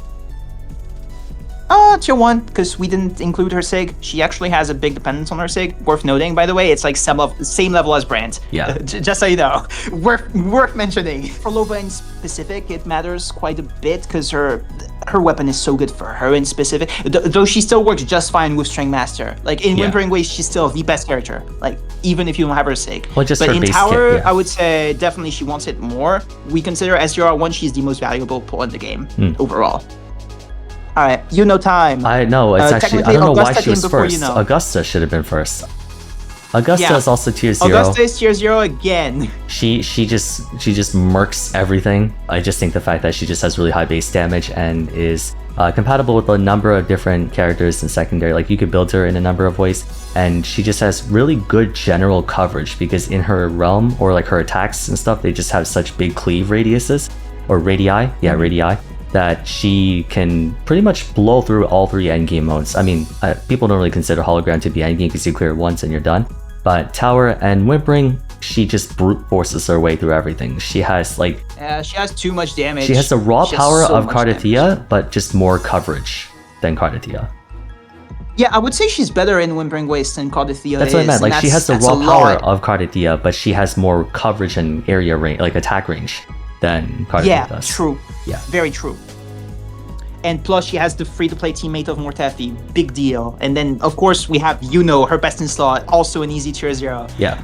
Tier 1, because we didn't include her SIG. She actually has a big dependence on her SIG. Worth noting, by the way, it's like same level as Brand. Yeah. Just so you know. Worth mentioning. For Loba in specific, it matters quite a bit because her weapon is so good for her in specific. Though she still works just fine with String Master. Like in Wuthering Waves, she's still the best character. Like even if you don't have her SIG. Well, just but her in base Tower, kit, yeah. I would say definitely she wants it more. We consider SGR1, she's the most valuable pull in the game overall. Alright, Yuno time. I know, it's actually, I don't know why Augusta she was first. Yuno. Augusta should have been first. Augusta is also tier 0. Augusta is tier 0 again. She just murks everything. I just think the fact that she just has really high base damage and is compatible with a number of different characters in secondary. Like you could build her in a number of ways, and she just has really good general coverage because in her realm or like her attacks and stuff, they just have such big cleave radiuses or radii. Yeah, radii. That she can pretty much blow through all 3 endgame modes. I mean, people don't really consider hologram to be endgame because you clear it once and you're done. But Tower and Whimpering, she just brute forces her way through everything. She has like... she has too much damage. She has the raw power of Cardathia, but just more coverage than Cardathia. Yeah, I would say she's better in Wuthering Waves than Cardathia. That's what I meant. Like she has the raw power of Cardathia, but she has more coverage and area range, like attack range, than Cardathia does. True. Yeah, very true. And plus, she has the free-to-play teammate of Mortefi. Big deal. And then, of course, we have Yuno, her best in slot, also an easy tier 0. Yeah.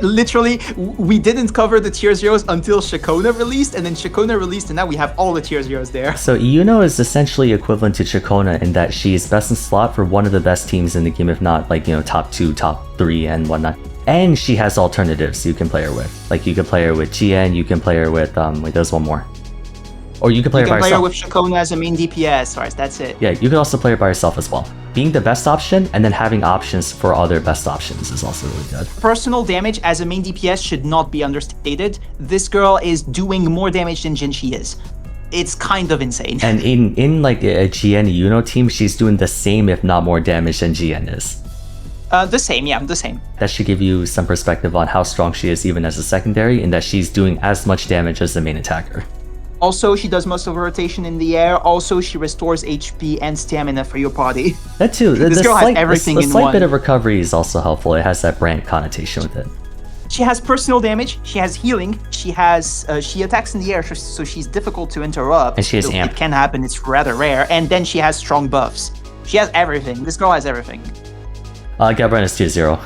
Literally, we didn't cover the tier 0s until Shakona released, and then Shakona released, and now we have all the tier 0s there. So Yuno is essentially equivalent to Shakona in that she is best in slot for one of the best teams in the game, if not, like, you know, top 2, top 3, and whatnot. And she has alternatives you can play her with. Like, you can play her with Jian, you can play her with, wait, there's one more. Or you can play her by yourself. You can play her with Shakona as a main DPS, right? That's it. Yeah, you can also play her by yourself as well. Being the best option and then having options for other best options is also really good. Personal damage as a main DPS should not be understated. This girl is doing more damage than Jinhsi is. It's kind of insane. And in like a Jian Yuno team, she's doing the same, if not more damage than Jian is. The same. That should give you some perspective on how strong she is even as a secondary, and that she's doing as much damage as the main attacker. Also, she does most of her rotation in the air. Also, she restores HP and stamina for your party. That too. This girl has everything in one. The slight bit of recovery is also helpful. It has that brand connotation with it. She has personal damage. She has healing. She has she attacks in the air, so she's difficult to interrupt. And she has amp. It can happen. It's rather rare. And then she has strong buffs. She has everything. This girl has everything. Gabriel is tier 0.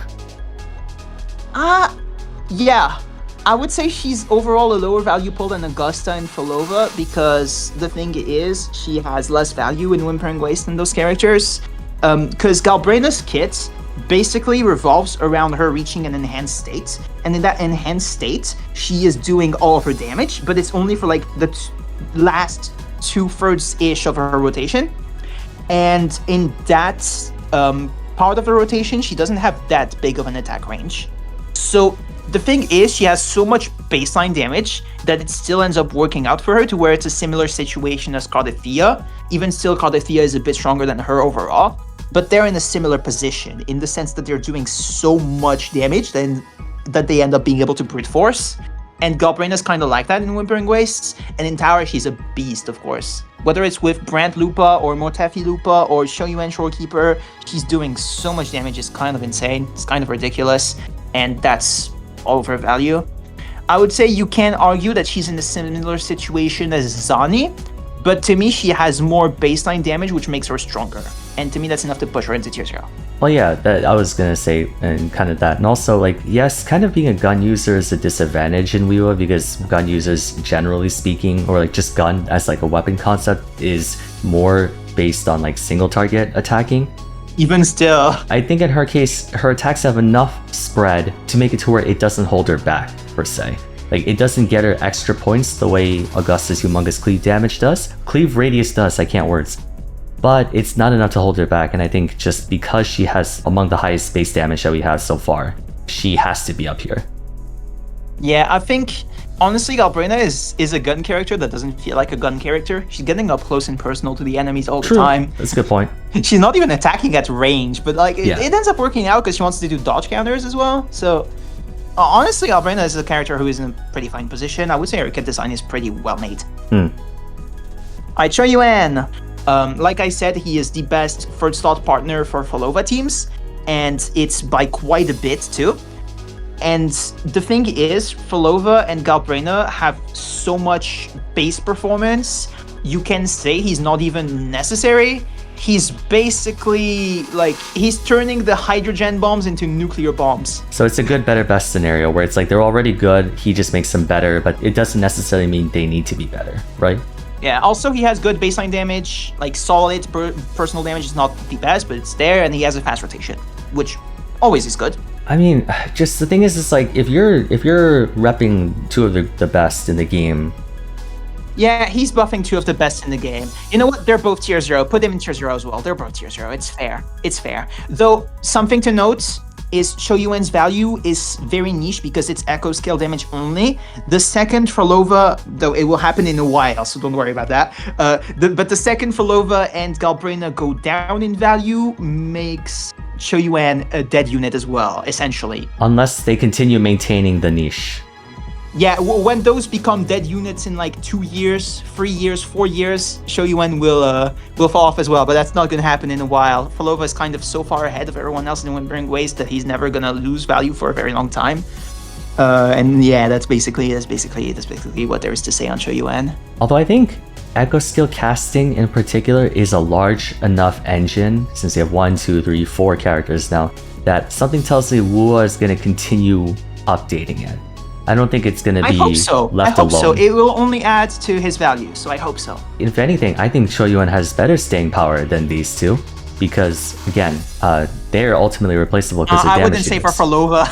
Yeah. I would say she's overall a lower value pull than Augusta and Phrolova because the thing is, she has less value in Wuthering Waves than those characters. Because Galbrena's kit basically revolves around her reaching an enhanced state. And in that enhanced state, she is doing all of her damage, but it's only for like the last 2/3-ish of her rotation. And in that part of the rotation, she doesn't have that big of an attack range. So the thing is, she has so much baseline damage that it still ends up working out for her to where it's a similar situation as Cardathia. Even still, Cardathia is a bit stronger than her overall, but they're in a similar position in the sense that they're doing so much damage that they end up being able to brute force. And Galbrena's kind of like that in Wuthering Waves. And in Tower, she's a beast, of course. Whether it's with Brand Lupa or Motefi Lupa or Shoyuan Shorekeeper, she's doing so much damage. It's kind of insane. It's kind of ridiculous. And that's all of her value. I would say you can argue that she's in a similar situation as Zani, but to me, she has more baseline damage, which makes her stronger. And to me, that's enough to push her into tier 0. Well, yeah, that I was gonna say, and kind of that. And also, like, yes, kind of being a gun user is a disadvantage in Wuwa because gun users, generally speaking, or like just gun as like a weapon concept, is more based on like single target attacking. Even still, I think in her case, her attacks have enough spread to make it to where it doesn't hold her back, per se. Like, it doesn't get her extra points the way Augusta's humongous cleave damage does. Cleave radius does, I can't words. But it's not enough to hold her back, and I think just because she has among the highest base damage that we have so far, she has to be up here. Yeah, I think, honestly, Galbrena is a gun character that doesn't feel like a gun character. She's getting up close and personal to the enemies all the time. That's a good point. She's not even attacking at range, but like it ends up working out because she wants to do dodge counters as well. So honestly, Galbrena is a character who is in a pretty fine position. I would say her kit design is pretty well made. Alright, Shoyuan. Like I said, he is the best first slot partner for Phrolova teams, and it's by quite a bit too. And the thing is, Phrolova and Galbrena have so much base performance, you can say he's not even necessary. He's basically, like, he's turning the hydrogen bombs into nuclear bombs. So it's a good, better, best scenario where it's like they're already good, he just makes them better, but it doesn't necessarily mean they need to be better, right? Yeah, also he has good baseline damage, like solid personal damage is not the best, but it's there, and he has a fast rotation, which always is good. I mean, just the thing is, it's like if you're repping two of the best in the game. Yeah, he's buffing two of the best in the game. You know what? They're both tier 0. Put them in tier 0 as well. They're both tier 0. It's fair. It's fair. Though, something to note is Shoyuan's value is very niche because it's echo scale damage only. The second Phrolova, though it will happen in a while, so don't worry about that. But the second Phrolova and Galbrena go down in value makes Shoyuan a dead unit as well, essentially. Unless they continue maintaining the niche. Yeah, when those become dead units in like 2 years, 3 years, 4 years, Shoyuan will fall off as well, but that's not going to happen in a while. Phrolova is kind of so far ahead of everyone else in Wuthering Waves that he's never going to lose value for a very long time. And yeah, that's basically what there is to say on Shoyuan. Although I think Echo Skill casting in particular is a large enough engine, since you have 1, 2, 3, 4 characters now, that something tells me Wuwa is going to continue updating it. I don't think it's going to be left alone. I hope so. It will only add to his value, so I hope so. If anything, I think Shoyuan has better staying power than these two, because, again, they're ultimately replaceable because of damage. I wouldn't say for Phrolova.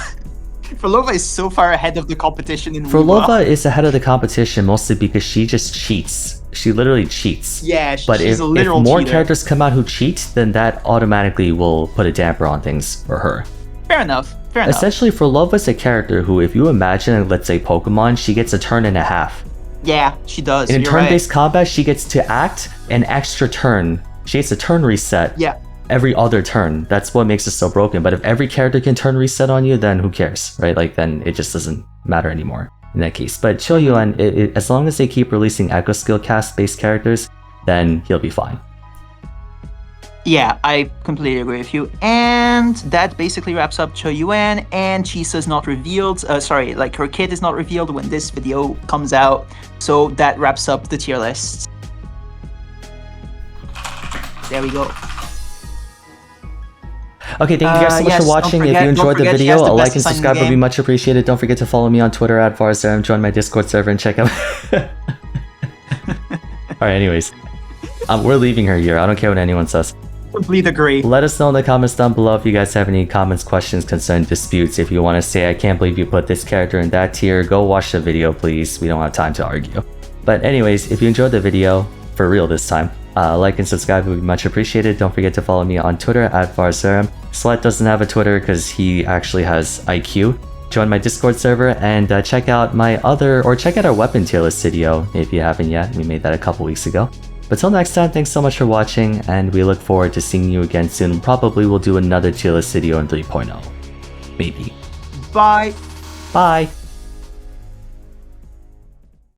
Phrolova is so far ahead of the competition in Phrolova is ahead of the competition mostly because she just cheats. She literally cheats. Yeah, but she's if a literal more cheater. characters come out who cheat, then that automatically will put a damper on things for her. Fair enough. Fair enough. Essentially, Phrolova's a character who, if you imagine, let's say Pokemon, she gets a turn and a half. Yeah, she does. In a You're turn-based right. combat, she gets to act an extra turn. She gets a turn reset. Yeah. Every other turn. That's what makes it so broken. But if every character can turn reset on you, then who cares, right? Like, then it just doesn't matter anymore in that case. But Shoyuan, as long as they keep releasing Echo Skill cast-based characters, then he'll be fine. Yeah, I completely agree with you. And that basically wraps up Shoyuan, and Chisa's not revealed. Like her kit is not revealed when this video comes out. So that wraps up the tier list. There we go. Okay, thank you guys so much for watching. If you enjoyed the video, a like and subscribe would be much appreciated. Don't forget to follow me on Twitter at Varzaram, join my Discord server, and check out... Alright, anyways. We're leaving her here. I don't care what anyone says. Complete agree. Let us know in the comments down below if you guys have any comments, questions, concerns, disputes. If you want to say, I can't believe you put this character in that tier, go watch the video, please. We don't have time to argue. But anyways, if you enjoyed the video, for real this time, like and subscribe would be much appreciated. Don't forget to follow me on Twitter at Varzaram. Slut doesn't have a Twitter because he actually has IQ. Join my Discord server and check out check out our weapon tier list video if you haven't yet. We made that a couple weeks ago. But till next time, thanks so much for watching, and we look forward to seeing you again soon. Probably we'll do another tier list video in 3.0. Maybe. Bye. Bye.